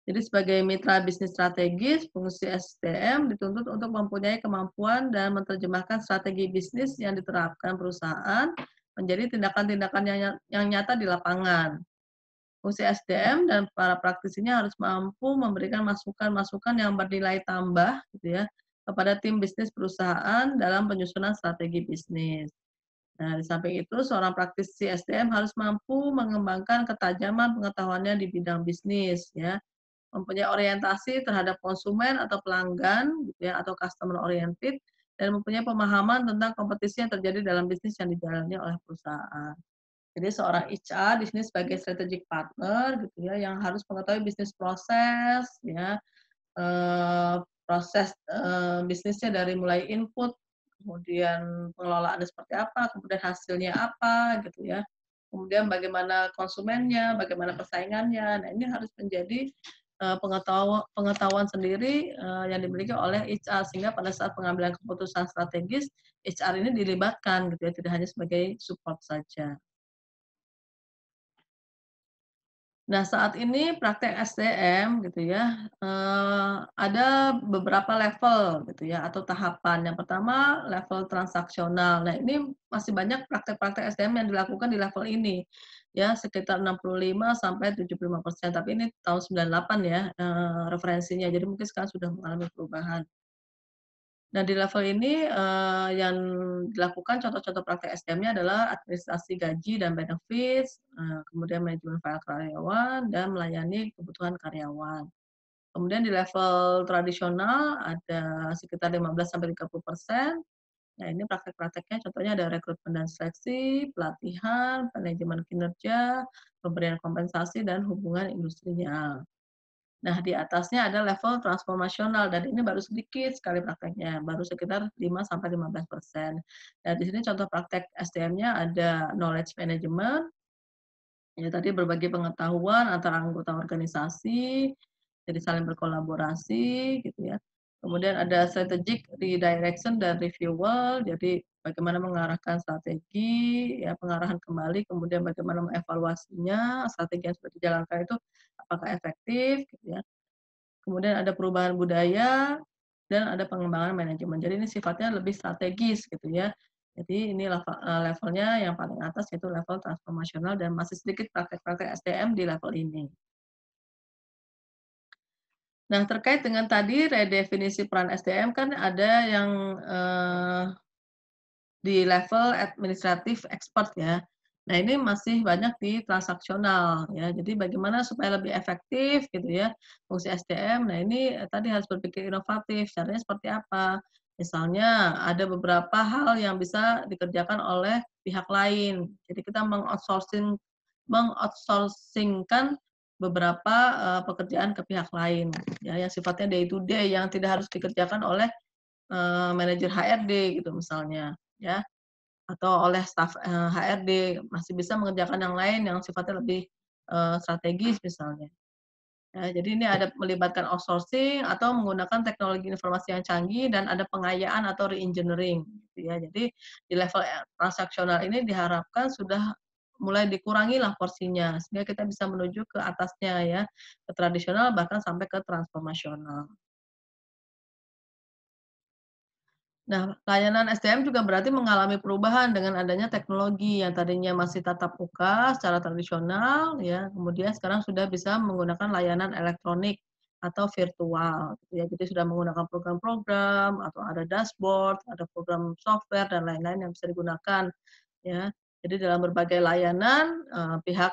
Jadi sebagai mitra bisnis strategis, fungsi SDM dituntut untuk mempunyai kemampuan dan menerjemahkan strategi bisnis yang diterapkan perusahaan menjadi tindakan-tindakan yang nyata di lapangan. Fungsi SDM dan para praktisinya harus mampu memberikan masukan-masukan yang bernilai tambah gitu ya, kepada tim bisnis perusahaan dalam penyusunan strategi bisnis. Nah, di samping itu, seorang praktisi SDM harus mampu mengembangkan ketajaman pengetahuannya di bidang bisnis ya, mempunyai orientasi terhadap konsumen atau pelanggan gitu ya, atau customer oriented, dan mempunyai pemahaman tentang kompetisi yang terjadi dalam bisnis yang dijalani oleh perusahaan. Jadi seorang HR di sini sebagai strategic partner gitu ya, yang harus mengetahui bisnis proses ya, proses, bisnisnya dari mulai input, kemudian pengelolaannya seperti apa, kemudian hasilnya apa gitu ya. Kemudian bagaimana konsumennya, bagaimana persaingannya. Nah, ini harus menjadi, pengetahuan sendiri, yang dimiliki oleh HR sehingga pada saat pengambilan keputusan strategis, HR ini dilibatkan gitu ya, tidak hanya sebagai support saja. Nah, saat ini praktek SDM gitu ya, ada beberapa level gitu ya atau tahapan. Yang pertama level transaksional. Nah, ini masih banyak praktek-praktek SDM yang dilakukan di level ini, ya sekitar 65 sampai 75%, tapi ini tahun 98 ya, referensinya. Jadi mungkin sekarang sudah mengalami perubahan. Nah, di level ini, yang dilakukan contoh-contoh praktek SDM-nya adalah administrasi gaji dan benefits, kemudian manajemen file karyawan, dan melayani kebutuhan karyawan. Kemudian di level tradisional ada sekitar 15 sampai 30%, Nah, ini praktek-prakteknya contohnya ada rekrutmen dan seleksi, pelatihan, manajemen kinerja, pemberian kompensasi, dan hubungan industrinya. Nah, di atasnya ada level transformasional dan ini baru sedikit sekali prakteknya, baru sekitar 5-15%. Nah, di sini contoh praktek SDM-nya ada knowledge management, ya tadi berbagi pengetahuan antara anggota organisasi, jadi saling berkolaborasi gitu ya. Kemudian ada strategic redirection dan reviewal, jadi bagaimana mengarahkan strategi, ya pengarahan kembali, kemudian bagaimana mengevaluasinya, strategi yang sudah dijalankan itu apakah efektif gitu ya. Kemudian ada perubahan budaya dan ada pengembangan manajemen. Jadi ini sifatnya lebih strategis gitu ya. Jadi ini levelnya yang paling atas yaitu level transformasional dan masih sedikit praktek-praktek SDM di level ini. Nah, terkait dengan tadi redefinisi peran SDM kan ada yang, di level administratif expert ya. Nah, ini masih banyak di transaksional ya. Jadi bagaimana supaya lebih efektif gitu ya fungsi SDM. Nah, ini tadi harus berpikir inovatif. Caranya seperti apa? Misalnya ada beberapa hal yang bisa dikerjakan oleh pihak lain. Jadi kita mengoutsourcing-kan beberapa, pekerjaan ke pihak lain ya yang sifatnya day to day yang tidak harus dikerjakan oleh, manajer HRD gitu misalnya ya. Atau oleh staf, HRD, masih bisa mengerjakan yang lain yang sifatnya lebih, strategis misalnya. Ya, jadi ini ada melibatkan outsourcing atau menggunakan teknologi informasi yang canggih dan ada pengayaan atau re-engineering gitu ya. Jadi di level, transaksional ini diharapkan sudah mulai dikurangilah porsinya, sehingga kita bisa menuju ke atasnya ya, ke tradisional bahkan sampai ke transformasional. Nah, layanan SDM juga berarti mengalami perubahan dengan adanya teknologi yang tadinya masih tatap muka secara tradisional ya, kemudian sekarang sudah bisa menggunakan layanan elektronik atau virtual gitu ya. Jadi sudah menggunakan program-program atau ada dashboard, ada program software dan lain-lain yang bisa digunakan ya. Jadi dalam berbagai layanan, pihak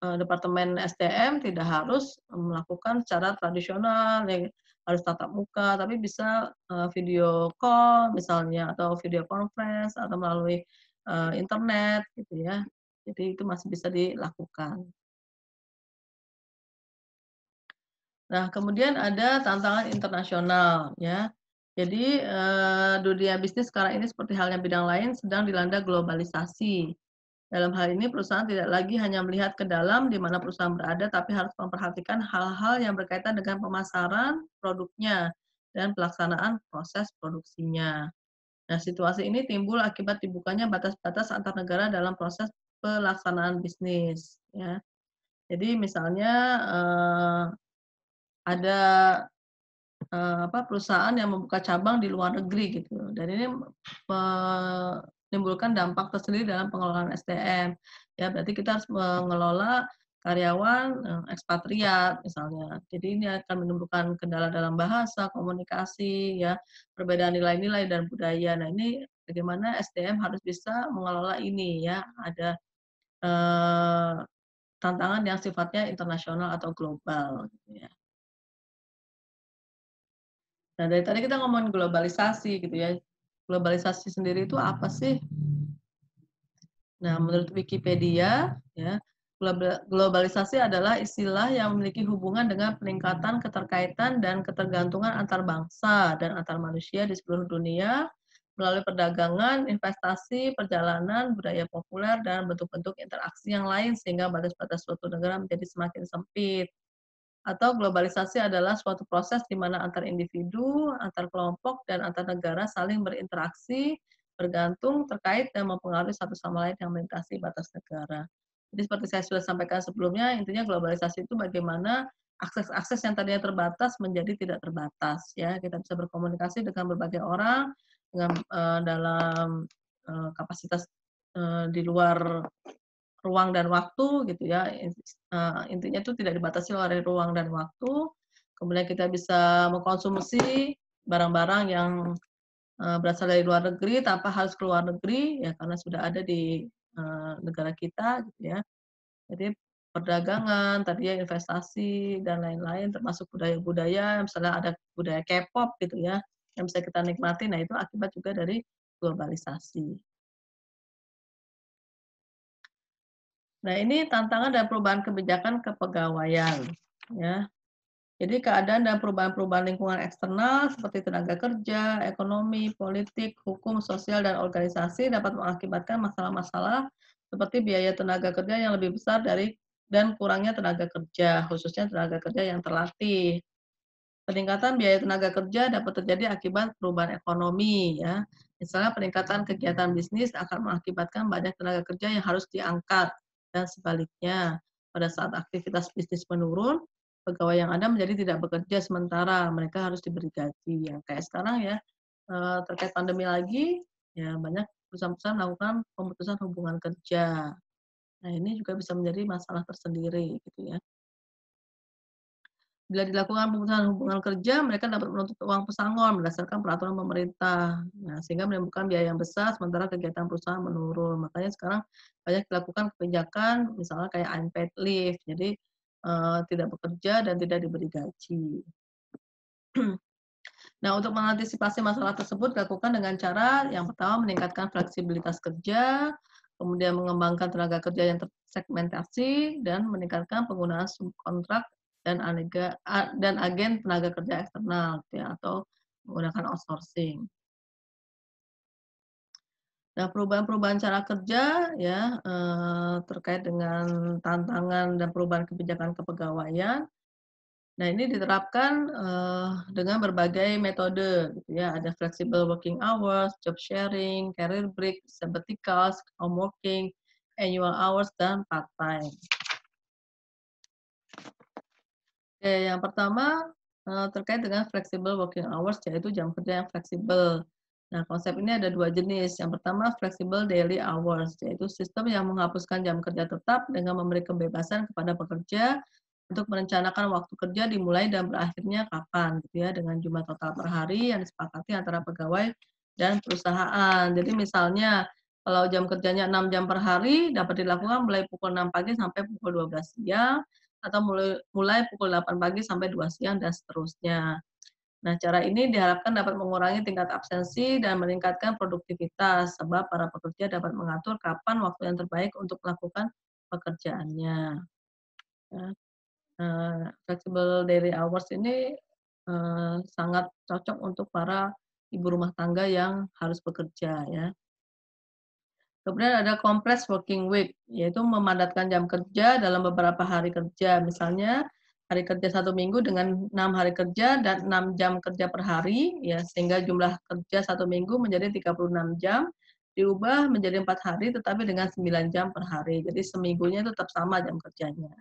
Departemen SDM tidak harus melakukan secara tradisional, harus tatap muka, tapi bisa, video call misalnya atau video conference atau melalui, internet gitu ya. Jadi itu masih bisa dilakukan. Nah, kemudian ada tantangan internasional ya. Jadi, dunia bisnis sekarang ini seperti halnya bidang lain sedang dilanda globalisasi. Dalam hal ini perusahaan tidak lagi hanya melihat ke dalam di mana perusahaan berada, tapi harus memperhatikan hal-hal yang berkaitan dengan pemasaran produknya dan pelaksanaan proses produksinya. Nah, situasi ini timbul akibat dibukanya batas-batas antar negara dalam proses pelaksanaan bisnis, ya. Jadi misalnya, ada perusahaan yang membuka cabang di luar negeri gitu, dan ini menimbulkan dampak tersendiri dalam pengelolaan SDM. Ya berarti kita harus mengelola karyawan, ekspatriat misalnya. Jadi ini akan menimbulkan kendala dalam bahasa, komunikasi ya, perbedaan nilai-nilai dan budaya. Nah ini bagaimana SDM harus bisa mengelola ini ya, ada, eee, tantangan yang sifatnya internasional atau global gitu ya. Nah, dari tadi kita ngomongin globalisasi gitu ya. Globalisasi sendiri itu apa sih? Nah, menurut Wikipedia, ya, globalisasi adalah istilah yang memiliki hubungan dengan peningkatan keterkaitan dan ketergantungan antar bangsa dan antar manusia di seluruh dunia melalui perdagangan, investasi, perjalanan, budaya populer, dan bentuk-bentuk interaksi yang lain sehingga batas-batas suatu negara menjadi semakin sempit. Atau globalisasi adalah suatu proses di mana antar individu, antar kelompok, dan antar negara saling berinteraksi, bergantung, terkait, dan mempengaruhi satu sama lain yang melintasi batas negara. Jadi seperti saya sudah sampaikan sebelumnya, intinya globalisasi itu bagaimana akses-akses yang tadinya terbatas menjadi tidak terbatas. Ya, kita bisa berkomunikasi dengan berbagai orang dengan dalam kapasitas di luar ruang dan waktu gitu ya, intinya itu tidak dibatasi oleh ruang dan waktu, kemudian kita bisa mengkonsumsi barang-barang yang, berasal dari luar negeri tanpa harus ke luar negeri, ya karena sudah ada di, negara kita gitu ya. Jadi perdagangan, tadi ya investasi dan lain-lain termasuk budaya-budaya, misalnya ada budaya K-pop gitu ya, yang bisa kita nikmati, nah itu akibat juga dari globalisasi. Nah, ini tantangan dan perubahan kebijakan kepegawaian, ya. Jadi keadaan dan perubahan-perubahan lingkungan eksternal seperti tenaga kerja, ekonomi, politik, hukum, sosial, dan organisasi dapat mengakibatkan masalah-masalah seperti biaya tenaga kerja yang lebih besar dan kurangnya tenaga kerja, khususnya tenaga kerja yang terlatih. Peningkatan biaya tenaga kerja dapat terjadi akibat perubahan ekonomi, ya. Misalnya peningkatan kegiatan bisnis akan mengakibatkan banyak tenaga kerja yang harus diangkat, dan sebaliknya. Pada saat aktivitas bisnis menurun, pegawai yang ada menjadi tidak bekerja sementara, mereka harus diberi gaji. Yang kayak sekarang ya, terkait pandemi lagi, ya banyak perusahaan-perusahaan melakukan pemutusan hubungan kerja. Nah, ini juga bisa menjadi masalah tersendiri gitu ya. Bila dilakukan pemutusan hubungan kerja, mereka dapat menuntut uang pesangon berdasarkan peraturan pemerintah. Nah, sehingga menimbulkan biaya yang besar sementara kegiatan perusahaan menurun. Makanya sekarang banyak dilakukan kebijakan misalnya kayak unpaid leave. Jadi, tidak bekerja dan tidak diberi gaji. Nah, untuk mengantisipasi masalah tersebut dilakukan dengan cara yang pertama meningkatkan fleksibilitas kerja, kemudian mengembangkan tenaga kerja yang tersegmentasi, dan meningkatkan penggunaan subkontrak dan agen tenaga kerja eksternal, gitu ya, atau menggunakan outsourcing. Nah, perubahan-perubahan cara kerja ya, terkait dengan tantangan dan perubahan kebijakan kepegawaian. Nah, ini diterapkan, dengan berbagai metode gitu ya, ada flexible working hours, job sharing, career break, sabbaticals, home working, annual hours, dan part-time. Oke, yang pertama, terkait dengan flexible working hours, yaitu jam kerja yang fleksibel. Nah, konsep ini ada 2 jenis. Yang pertama, flexible daily hours, yaitu sistem yang menghapuskan jam kerja tetap dengan memberi kebebasan kepada pekerja untuk merencanakan waktu kerja dimulai dan berakhirnya kapan, gitu ya, dengan jumlah total per hari yang disepakati antara pegawai dan perusahaan. Jadi misalnya, kalau jam kerjanya 6 jam per hari, dapat dilakukan mulai pukul 6 pagi sampai pukul 12 siang, atau mulai mulai pukul 8 pagi sampai 2 siang dan seterusnya. Nah, cara ini diharapkan dapat mengurangi tingkat absensi dan meningkatkan produktivitas, sebab para pekerja dapat mengatur kapan waktu yang terbaik untuk melakukan pekerjaannya. Ya, flexible daily hours ini, sangat cocok untuk para ibu rumah tangga yang harus bekerja ya. Kemudian ada compressed working week, yaitu memadatkan jam kerja dalam beberapa hari kerja. Misalnya, hari kerja 1 minggu dengan 6 hari kerja dan 6 jam kerja per hari, ya, sehingga jumlah kerja 1 minggu menjadi 36 jam, diubah menjadi 4 hari tetapi dengan 9 jam per hari. Jadi seminggunya itu tetap sama jam kerjanya.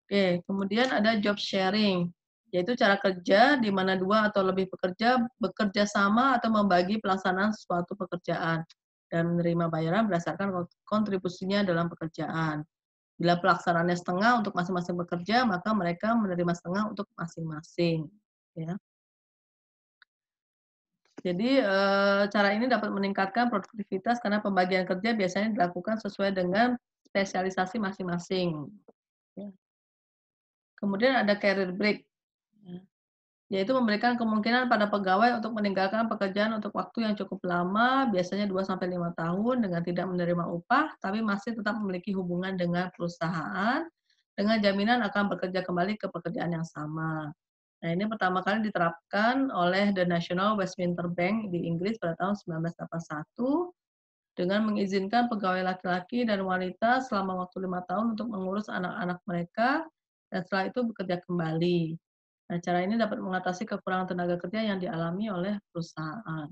Oke, kemudian ada job sharing, yaitu cara kerja di mana 2 atau lebih pekerja bekerja sama atau membagi pelaksanaan suatu pekerjaan dan menerima bayaran berdasarkan kontribusinya dalam pekerjaan. Bila pelaksanaannya setengah untuk masing-masing pekerja, maka mereka menerima setengah untuk masing-masing, ya. Jadi, cara ini dapat meningkatkan produktivitas karena pembagian kerja biasanya dilakukan sesuai dengan spesialisasi masing-masing, ya. Kemudian ada career break. Yaitu memberikan kemungkinan pada pegawai untuk meninggalkan pekerjaan untuk waktu yang cukup lama, biasanya 2 sampai 5 tahun dengan tidak menerima upah, tapi masih tetap memiliki hubungan dengan perusahaan, dengan jaminan akan bekerja kembali ke pekerjaan yang sama. Nah, ini pertama kali diterapkan oleh The National Westminster Bank di Inggris pada tahun 1981 dengan mengizinkan pegawai laki-laki dan wanita selama waktu 5 tahun untuk mengurus anak-anak mereka dan setelah itu bekerja kembali. Nah, cara ini dapat mengatasi kekurangan tenaga kerja yang dialami oleh perusahaan.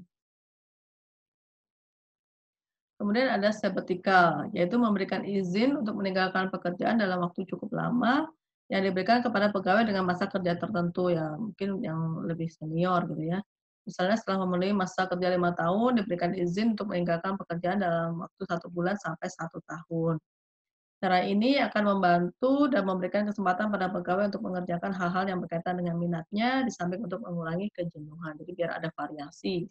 Kemudian ada sabbatical, yaitu memberikan izin untuk meninggalkan pekerjaan dalam waktu cukup lama yang diberikan kepada pegawai dengan masa kerja tertentu ya, mungkin yang lebih senior gitu ya. Misalnya setelah memenuhi masa kerja 5 tahun, diberikan izin untuk meninggalkan pekerjaan dalam waktu 1 bulan sampai 1 tahun. Cara ini akan membantu dan memberikan kesempatan pada pegawai untuk mengerjakan hal-hal yang berkaitan dengan minatnya, di samping untuk mengurangi kejenuhan. Jadi biar ada variasi.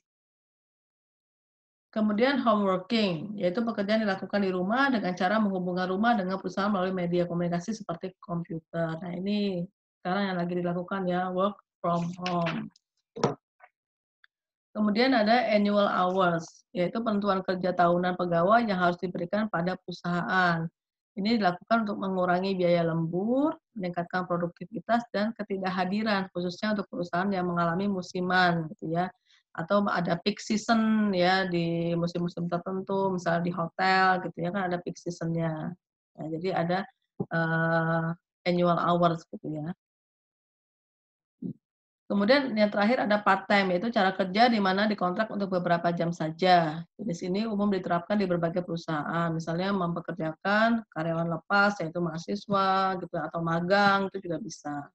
Kemudian home working, yaitu pekerjaan dilakukan di rumah dengan cara menghubungkan rumah dengan perusahaan melalui media komunikasi seperti komputer. Nah, ini sekarang yang lagi dilakukan ya, work from home. Kemudian ada annual hours, yaitu penentuan kerja tahunan pegawai yang harus diberikan pada perusahaan. Ini dilakukan untuk mengurangi biaya lembur, meningkatkan produktivitas dan ketidakhadiran, khususnya untuk perusahaan yang mengalami musiman, gitu ya. Atau ada peak season ya di musim-musim tertentu, misalnya di hotel gitu ya kan ada peak season-nya. Nah, jadi ada annual hours gitu ya. Kemudian yang terakhir ada part-time, yaitu cara kerja di mana dikontrak untuk beberapa jam saja. Di sini umum diterapkan di berbagai perusahaan, misalnya mempekerjakan karyawan lepas, yaitu mahasiswa gitu, atau magang, itu juga bisa.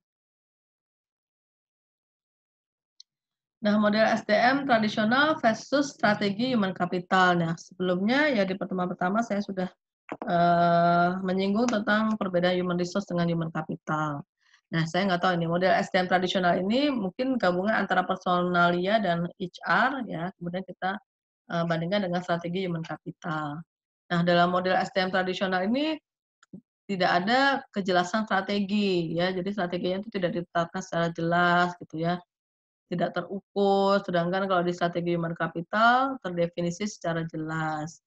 Nah, model SDM tradisional versus strategi human capital. Nah, sebelumnya ya di pertemuan pertama saya sudah menyinggung tentang perbedaan human resource dengan human capital. Nah, saya nggak tahu ini model SDM tradisional ini mungkin gabungan antara personalia dan HR ya, kemudian kita bandingkan dengan strategi human capital. Nah, dalam model SDM tradisional ini tidak ada kejelasan strategi ya, jadi strateginya itu tidak ditetapkan secara jelas gitu ya, tidak terukur, sedangkan kalau di strategi human capital terdefinisi secara jelas.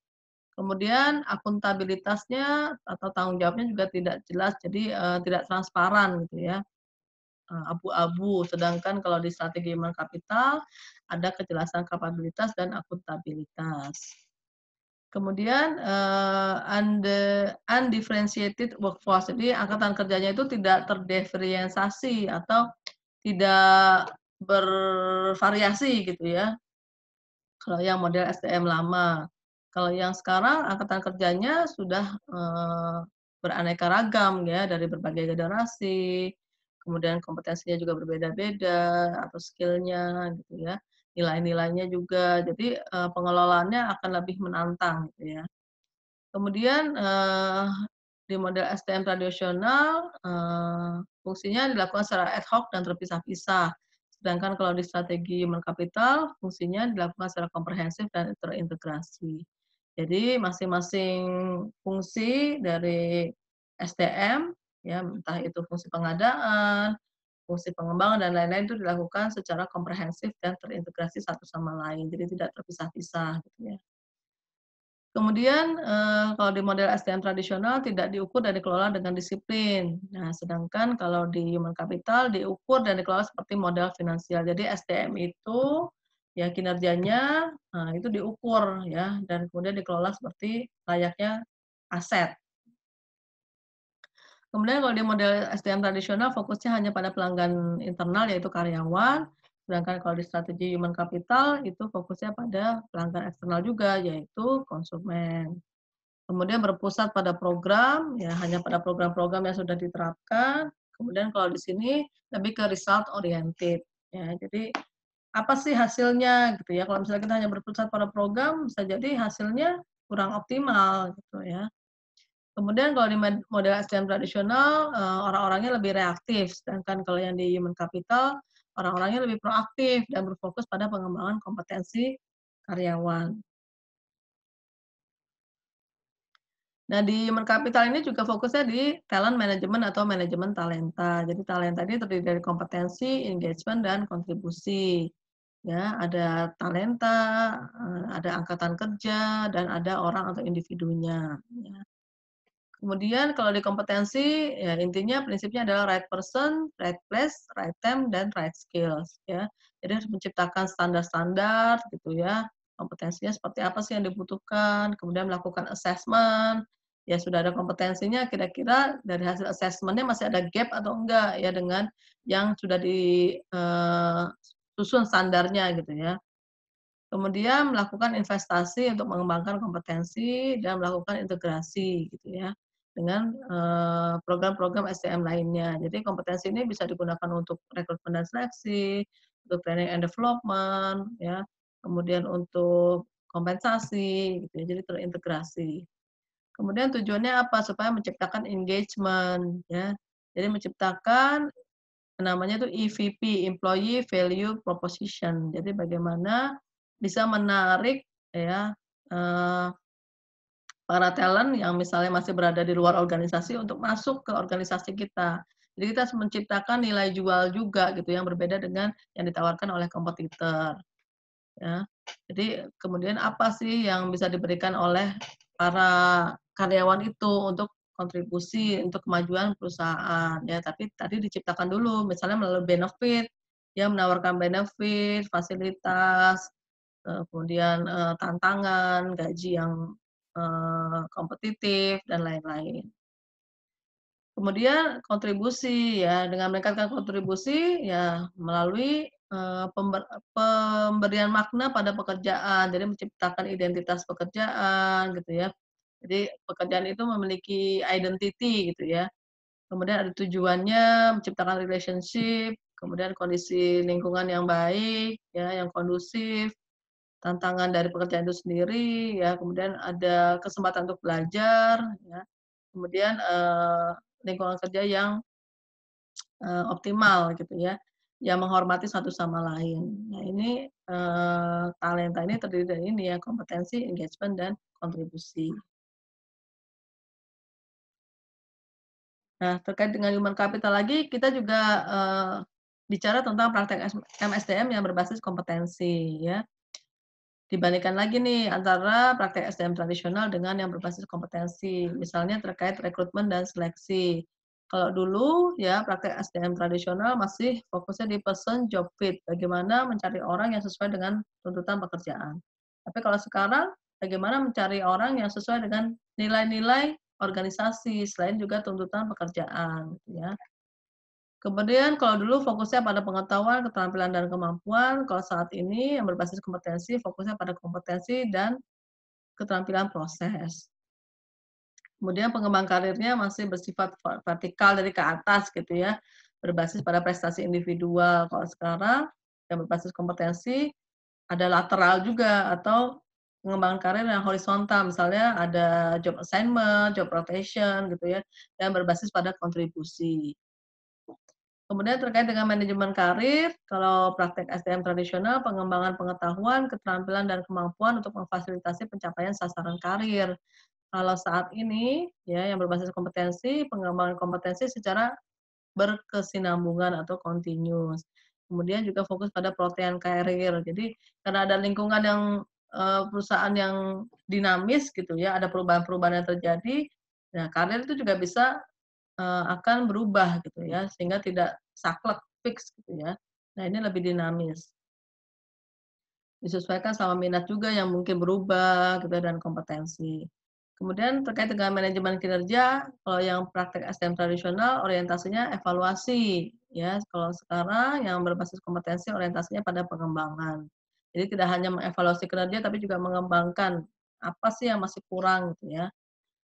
Kemudian akuntabilitasnya atau tanggung jawabnya juga tidak jelas, jadi, tidak transparan gitu ya, abu-abu. Sedangkan kalau di strategi human capital, ada kejelasan kapabilitas dan akuntabilitas. Kemudian, undifferentiated workforce, jadi angkatan kerjanya itu tidak terdiferensiasi atau tidak bervariasi gitu ya. Kalau yang model SDM lama. Kalau yang sekarang angkatan kerjanya sudah, beraneka ragam ya, dari berbagai generasi, kemudian kompetensinya juga berbeda-beda atau skill-nya gitu ya, nilai-nilainya juga. Jadi, pengelolaannya akan lebih menantang gitu ya. Kemudian, di model STM tradisional, fungsinya dilakukan secara ad hoc dan terpisah-pisah. Sedangkan kalau di strategi human capital, fungsinya dilakukan secara komprehensif dan terintegrasi. Jadi masing-masing fungsi dari SDM, ya entah itu fungsi pengadaan, fungsi pengembangan dan lain-lain itu dilakukan secara komprehensif dan terintegrasi satu sama lain, jadi tidak terpisah-pisah gitu ya. Kemudian, kalau di model SDM tradisional tidak diukur dan dikelola dengan disiplin. Nah, sedangkan kalau di human capital diukur dan dikelola seperti modal finansial. Jadi SDM itu ya kinerjanya, itu diukur ya dan kemudian dikelola seperti layaknya aset. Kemudian kalau di model SDM tradisional fokusnya hanya pada pelanggan internal yaitu karyawan, sedangkan kalau di strategi human capital itu fokusnya pada pelanggan eksternal juga yaitu konsumen. Kemudian berpusat pada program, ya hanya pada program-program yang sudah diterapkan. Kemudian kalau di sini lebih ke result oriented, ya. Jadi apa sih hasilnya gitu ya. Kalau misalnya kita hanya berpusat pada program, bisa jadi hasilnya kurang optimal gitu ya. Kemudian kalau di model SDM tradisional, orang-orangnya lebih reaktif, sedangkan kalau yang di human capital, orang-orangnya lebih proaktif dan berfokus pada pengembangan kompetensi karyawan. Nah, di Human Capital ini juga fokusnya di talent management atau manajemen talenta. Jadi talenta ini terdiri dari kompetensi, engagement, dan kontribusi. Ya, ada talenta, ada angkatan kerja, dan ada orang atau individunya. Ya. Kemudian kalau di kompetensi, ya intinya prinsipnya adalah right person, right place, right time, dan right skills. Ya. Jadi harus menciptakan standar-standar gitu ya. Kompetensinya seperti apa sih yang dibutuhkan, kemudian melakukan assessment, ya sudah ada kompetensinya, kira-kira dari hasil assessment-nya masih ada gap atau enggak ya dengan yang sudah susun standarnya gitu ya. Kemudian melakukan investasi untuk mengembangkan kompetensi dan melakukan integrasi gitu ya, dengan, program-program SDM lainnya. Jadi kompetensi ini bisa digunakan untuk rekrutmen dan seleksi, untuk training and development ya, kemudian untuk kompensasi gitu ya, jadi terintegrasi. Kemudian tujuannya apa? Supaya menciptakan engagement ya. Jadi menciptakan namanya itu EVP, Employee Value Proposition. Jadi bagaimana bisa menarik ya, para talent yang misalnya masih berada di luar organisasi untuk masuk ke organisasi kita. Jadi kita harus menciptakan nilai jual juga gitu yang berbeda dengan yang ditawarkan oleh kompetitor. ya. Jadi kemudian apa sih yang bisa diberikan oleh para karyawan itu untuk kontribusi untuk kemajuan perusahaan, ya. Tapi tadi diciptakan dulu, misalnya melalui benefit, ya menawarkan benefit, fasilitas, kemudian, tantangan, gaji yang, kompetitif, dan lain-lain. Kemudian kontribusi ya, dengan meningkatkan kontribusi ya melalui, pemberian makna pada pekerjaan, jadi menciptakan identitas pekerjaan gitu ya. Jadi pekerjaan itu memiliki identity gitu ya. Kemudian ada tujuannya, menciptakan relationship, kemudian kondisi lingkungan yang baik ya, yang kondusif, tantangan dari pekerjaan itu sendiri ya, kemudian ada kesempatan untuk belajar ya, kemudian, lingkungan kerja yang optimal gitu ya, yang menghormati satu sama lain. Nah ini, talenta ini terdiri dari ini ya, kompetensi, engagement, dan kontribusi. Nah terkait dengan human capital lagi, kita juga, bicara tentang praktek MSDM yang berbasis kompetensi ya. Dibandingkan lagi nih antara praktek SDM tradisional dengan yang berbasis kompetensi, misalnya terkait rekrutmen dan seleksi. Kalau dulu ya praktek SDM tradisional masih fokusnya di person job fit, bagaimana mencari orang yang sesuai dengan tuntutan pekerjaan. Tapi kalau sekarang bagaimana mencari orang yang sesuai dengan nilai-nilai organisasi selain juga tuntutan pekerjaan gitu ya. Kemudian kalau dulu fokusnya pada pengetahuan, keterampilan, dan kemampuan, kalau saat ini yang berbasis kompetensi fokusnya pada kompetensi dan keterampilan proses. Kemudian pengembangan karirnya masih bersifat vertikal dari ke atas gitu ya, berbasis pada prestasi individual. Kalau sekarang yang berbasis kompetensi ada lateral juga atau pengembangan karir yang horizontal, misalnya ada job assignment, job rotation gitu ya, yang berbasis pada kontribusi. Kemudian terkait dengan manajemen karir, kalau praktek SDM tradisional, pengembangan pengetahuan, keterampilan, dan kemampuan untuk memfasilitasi pencapaian sasaran karir. Kalau saat ini, ya, yang berbasis kompetensi, pengembangan kompetensi secara berkesinambungan atau continuous. Kemudian juga fokus pada protein karir. Jadi karena ada lingkungan yang perusahaan yang dinamis gitu ya, ada perubahan-perubahan yang terjadi, nah karir itu juga bisa akan berubah gitu ya, sehingga tidak saklek, fix gitu ya. Nah ini lebih dinamis, disesuaikan sama minat juga yang mungkin berubah gitu ya, dan kompetensi. Kemudian terkait dengan manajemen kinerja, kalau yang praktek SDM tradisional orientasinya evaluasi ya, kalau sekarang yang berbasis kompetensi orientasinya pada pengembangan. Jadi tidak hanya mengevaluasi kinerja tapi juga mengembangkan apa sih yang masih kurang gitu ya.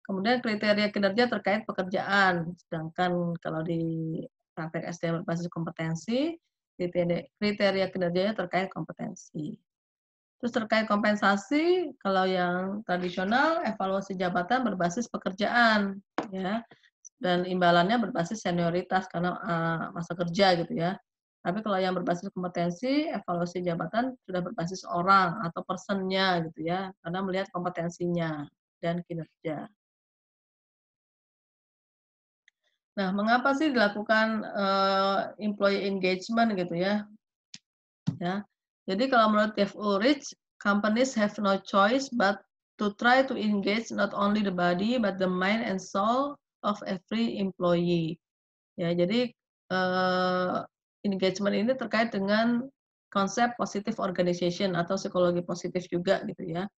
Kemudian kriteria kinerja terkait pekerjaan, sedangkan kalau di praktek SDM berbasis kompetensi, kriteria kinerjanya terkait kompetensi. Terus terkait kompensasi, kalau yang tradisional evaluasi jabatan berbasis pekerjaan, ya, dan imbalannya berbasis senioritas karena, masa kerja gitu ya. Tapi kalau yang berbasis kompetensi, evaluasi jabatan sudah berbasis orang atau personnya gitu ya, karena melihat kompetensinya dan kinerja. Nah, mengapa sih dilakukan, employee engagement gitu ya. Jadi kalau menurut Jeff Ulrich, companies have no choice but to try to engage not only the body but the mind and soul of every employee. Ya, jadi, eee, engagement ini terkait dengan konsep positive organization atau psikologi positif juga gitu ya.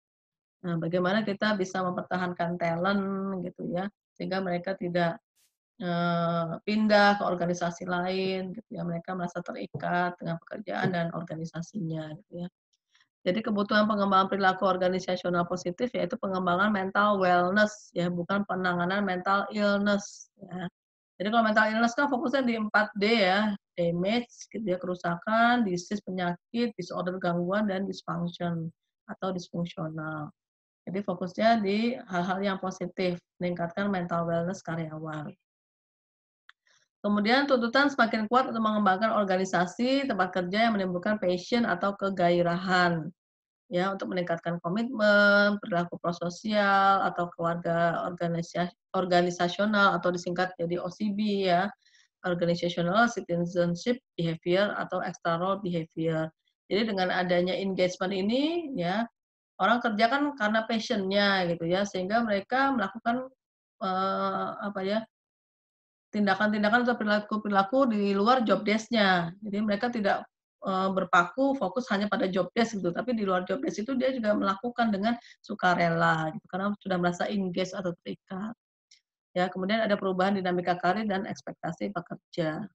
Nah, bagaimana kita bisa mempertahankan talent gitu ya, sehingga mereka tidak pindah ke organisasi lain gitu ya, mereka merasa terikat dengan pekerjaan dan organisasinya gitu ya. Jadi kebutuhan pengembangan perilaku organisasional positif yaitu pengembangan mental wellness ya, bukan penanganan mental illness ya. Jadi kalau mental illness kan fokusnya di 4D ya, damage gitu ya, kerusakan, disease penyakit, disorder gangguan, dan dysfunction atau disfungsional. Jadi fokusnya di hal-hal yang positif, meningkatkan mental wellness karyawan. Kemudian tuntutan semakin kuat untuk mengembangkan organisasi tempat kerja yang menimbulkan passion atau kegairahan, ya, untuk meningkatkan komitmen, perilaku prososial atau keluarga organisasional atau disingkat jadi OCB ya, organizational citizenship behavior atau extra role behavior. Jadi dengan adanya engagement ini ya, orang kerja kan karena passion-nya gitu ya, sehingga mereka melakukan, apa ya, tindakan-tindakan atau perilaku-perilaku di luar job desk-nya. Jadi mereka tidak, berpaku fokus hanya pada job desk gitu, tapi di luar job desk itu dia juga melakukan dengan sukarela gitu, karena sudah merasa engage atau terikat. Ya, kemudian ada perubahan dinamika karir dan ekspektasi pekerja.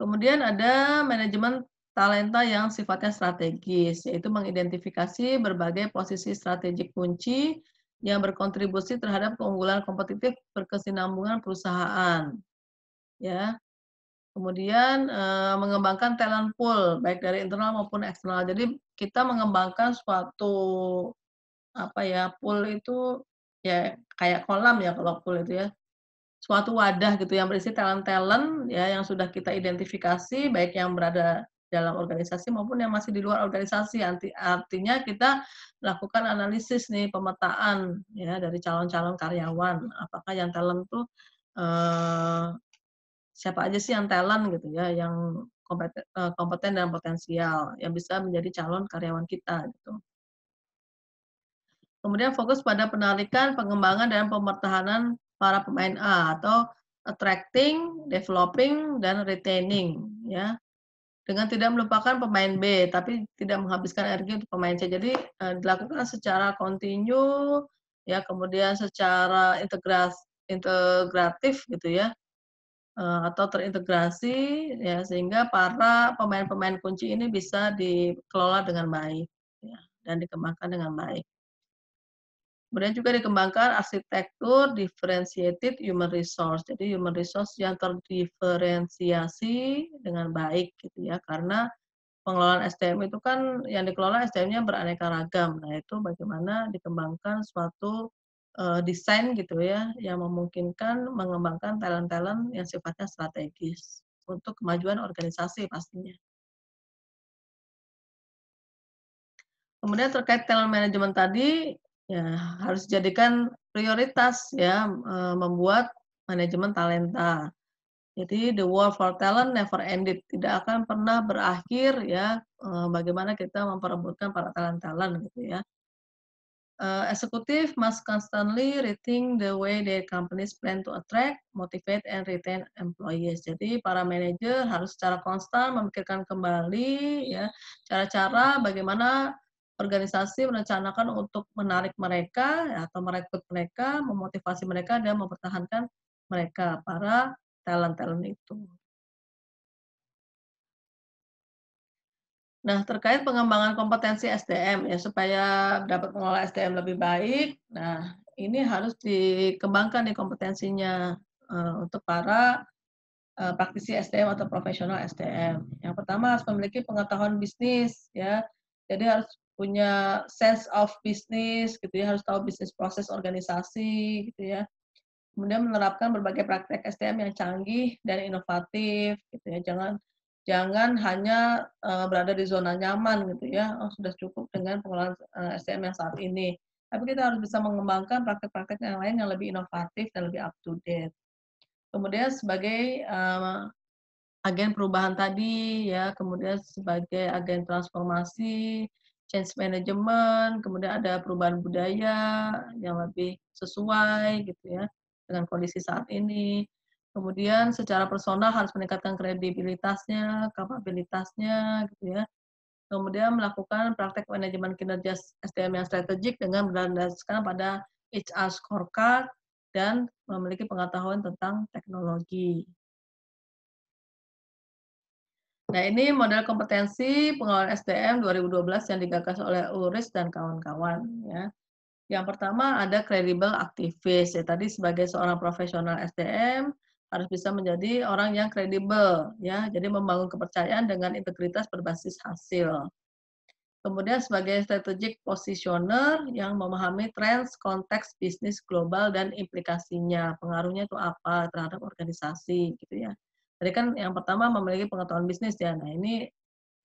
Kemudian ada manajemen talenta yang sifatnya strategis, yaitu mengidentifikasi berbagai posisi strategik kunci yang berkontribusi terhadap keunggulan kompetitif berkesinambungan perusahaan, ya. Kemudian, mengembangkan talent pool baik dari internal maupun eksternal. Jadi kita mengembangkan suatu, apa ya, pool itu ya kayak kolam ya kalau pool itu ya. Suatu wadah gitu yang berisi talent-talent ya yang sudah kita identifikasi, baik yang berada dalam organisasi maupun yang masih di luar organisasi. Artinya kita melakukan analisis nih, pemetaan ya dari calon-calon karyawan. Apakah yang talent tuh, eee, siapa aja sih yang talent gitu ya, yang kompeten dan potensial, yang bisa menjadi calon karyawan kita gitu. Kemudian fokus pada penarikan, pengembangan, dan pemertahanan para pemain A atau attracting, developing, dan retaining ya. Dengan tidak melupakan pemain B, tapi tidak menghabiskan energi untuk pemain C. Jadi, dilakukan secara kontinu ya, kemudian secara integratif gitu ya, atau terintegrasi ya, sehingga para pemain-pemain kunci ini bisa dikelola dengan baik ya, dan dikembangkan dengan baik. Kemudian juga dikembangkan arsitektur differentiated human resource. Jadi human resource yang terdiferensiasi dengan baik gitu ya, karena pengelolaan SDM itu kan yang dikelola SDM-nya beraneka ragam. Nah, itu bagaimana dikembangkan suatu, desain gitu ya, yang memungkinkan mengembangkan talent-talent yang sifatnya strategis untuk kemajuan organisasi pastinya. Kemudian terkait talent management tadi, ya harus dijadikan prioritas ya, membuat manajemen talenta. Jadi the war for talent never ended, tidak akan pernah berakhir ya, bagaimana kita memperebutkan para talent-talent gitu ya. Executive must constantly rethink the way their companies plan to attract, motivate, and retain employees. Jadi para manajer harus secara konstan memikirkan kembali ya, cara-cara bagaimana organisasi merencanakan untuk menarik mereka ya, atau merekrut mereka, memotivasi mereka, dan mempertahankan mereka, para talent-talent itu. Nah, terkait pengembangan kompetensi SDM ya, supaya dapat mengelola SDM lebih baik, nah ini harus dikembangkan nih kompetensinya, untuk para, praktisi SDM atau profesional SDM. Yang pertama harus memiliki pengetahuan bisnis ya, jadi harus punya sense of business gitu ya, harus tahu bisnis proses organisasi gitu ya. Kemudian menerapkan berbagai praktek SDM yang canggih dan inovatif gitu ya. Jangan jangan hanya, berada di zona nyaman gitu ya, oh sudah cukup dengan pengelolaan, SDM yang saat ini. Tapi kita harus bisa mengembangkan praktek-praktek yang lain yang lebih inovatif dan lebih up to date. Kemudian sebagai, agen perubahan tadi ya, kemudian sebagai agen transformasi, change management, kemudian ada perubahan budaya yang lebih sesuai gitu ya, dengan kondisi saat ini. Kemudian secara personal harus meningkatkan kredibilitasnya, kapabilitasnya gitu ya. Kemudian melakukan praktek manajemen kinerja SDM yang strategik dengan berlandaskan pada HR scorecard dan memiliki pengetahuan tentang teknologi. Nah, ini model kompetensi pengelolaan SDM 2012 yang digagas oleh Ulrich dan kawan-kawan ya. Yang pertama ada credible activist, ya tadi sebagai seorang profesional SDM harus bisa menjadi orang yang kredibel ya, jadi membangun kepercayaan dengan integritas berbasis hasil. Kemudian sebagai strategic positioner yang memahami trends, konteks bisnis global dan implikasinya, pengaruhnya itu apa terhadap organisasi gitu ya. Tadi kan yang pertama memiliki pengetahuan bisnis ya. Nah, ini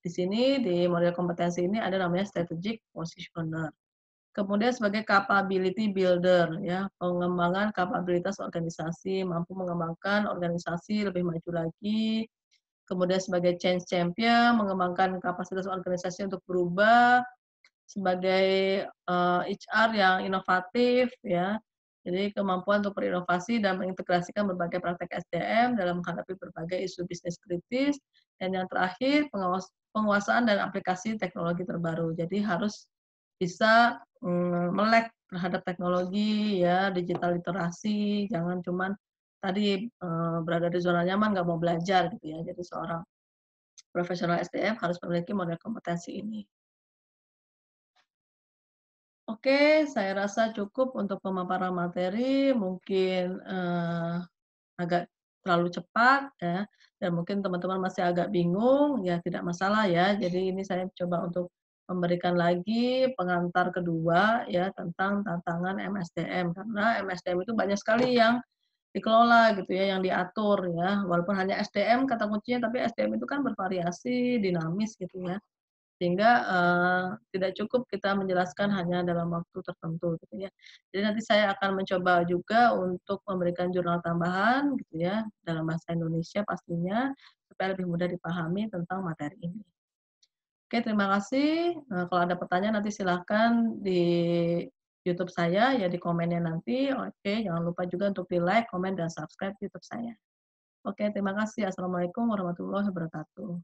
di sini di model kompetensi ini ada namanya strategic positioner. Kemudian sebagai capability builder ya, pengembangan kapabilitas organisasi, mampu mengembangkan organisasi lebih maju lagi, kemudian sebagai change champion, mengembangkan kapasitas organisasi untuk berubah, sebagai, HR yang inovatif ya. Jadi kemampuan untuk berinovasi dan mengintegrasikan berbagai praktek SDM dalam menghadapi berbagai isu bisnis kritis, dan yang terakhir penguasaan dan aplikasi teknologi terbaru. Jadi harus bisa, melek terhadap teknologi ya, digital literasi, jangan cuman tadi, berada di zona nyaman nggak mau belajar gitu ya. Jadi seorang profesional SDM harus memiliki model kompetensi ini. Oke, saya rasa cukup untuk pemaparan materi, mungkin, agak terlalu cepat ya, dan mungkin teman-teman masih agak bingung, ya tidak masalah ya. Jadi ini saya coba untuk memberikan lagi pengantar kedua ya, tentang tantangan MSDM. Karena MSDM itu banyak sekali yang dikelola gitu ya, yang diatur ya. Walaupun hanya SDM kata kuncinya, tapi SDM itu kan bervariasi, dinamis gitu ya. Sehingga, tidak cukup kita menjelaskan hanya dalam waktu tertentu gitu ya. Jadi nanti saya akan mencoba juga untuk memberikan jurnal tambahan gitu ya, dalam bahasa Indonesia pastinya, supaya lebih mudah dipahami tentang materi ini. Oke, terima kasih, kalau ada pertanyaan nanti silahkan di YouTube saya, ya di komennya nanti. Oke, jangan lupa juga untuk di-like, komen, dan subscribe YouTube saya. Oke, terima kasih. Assalamualaikum warahmatullahi wabarakatuh.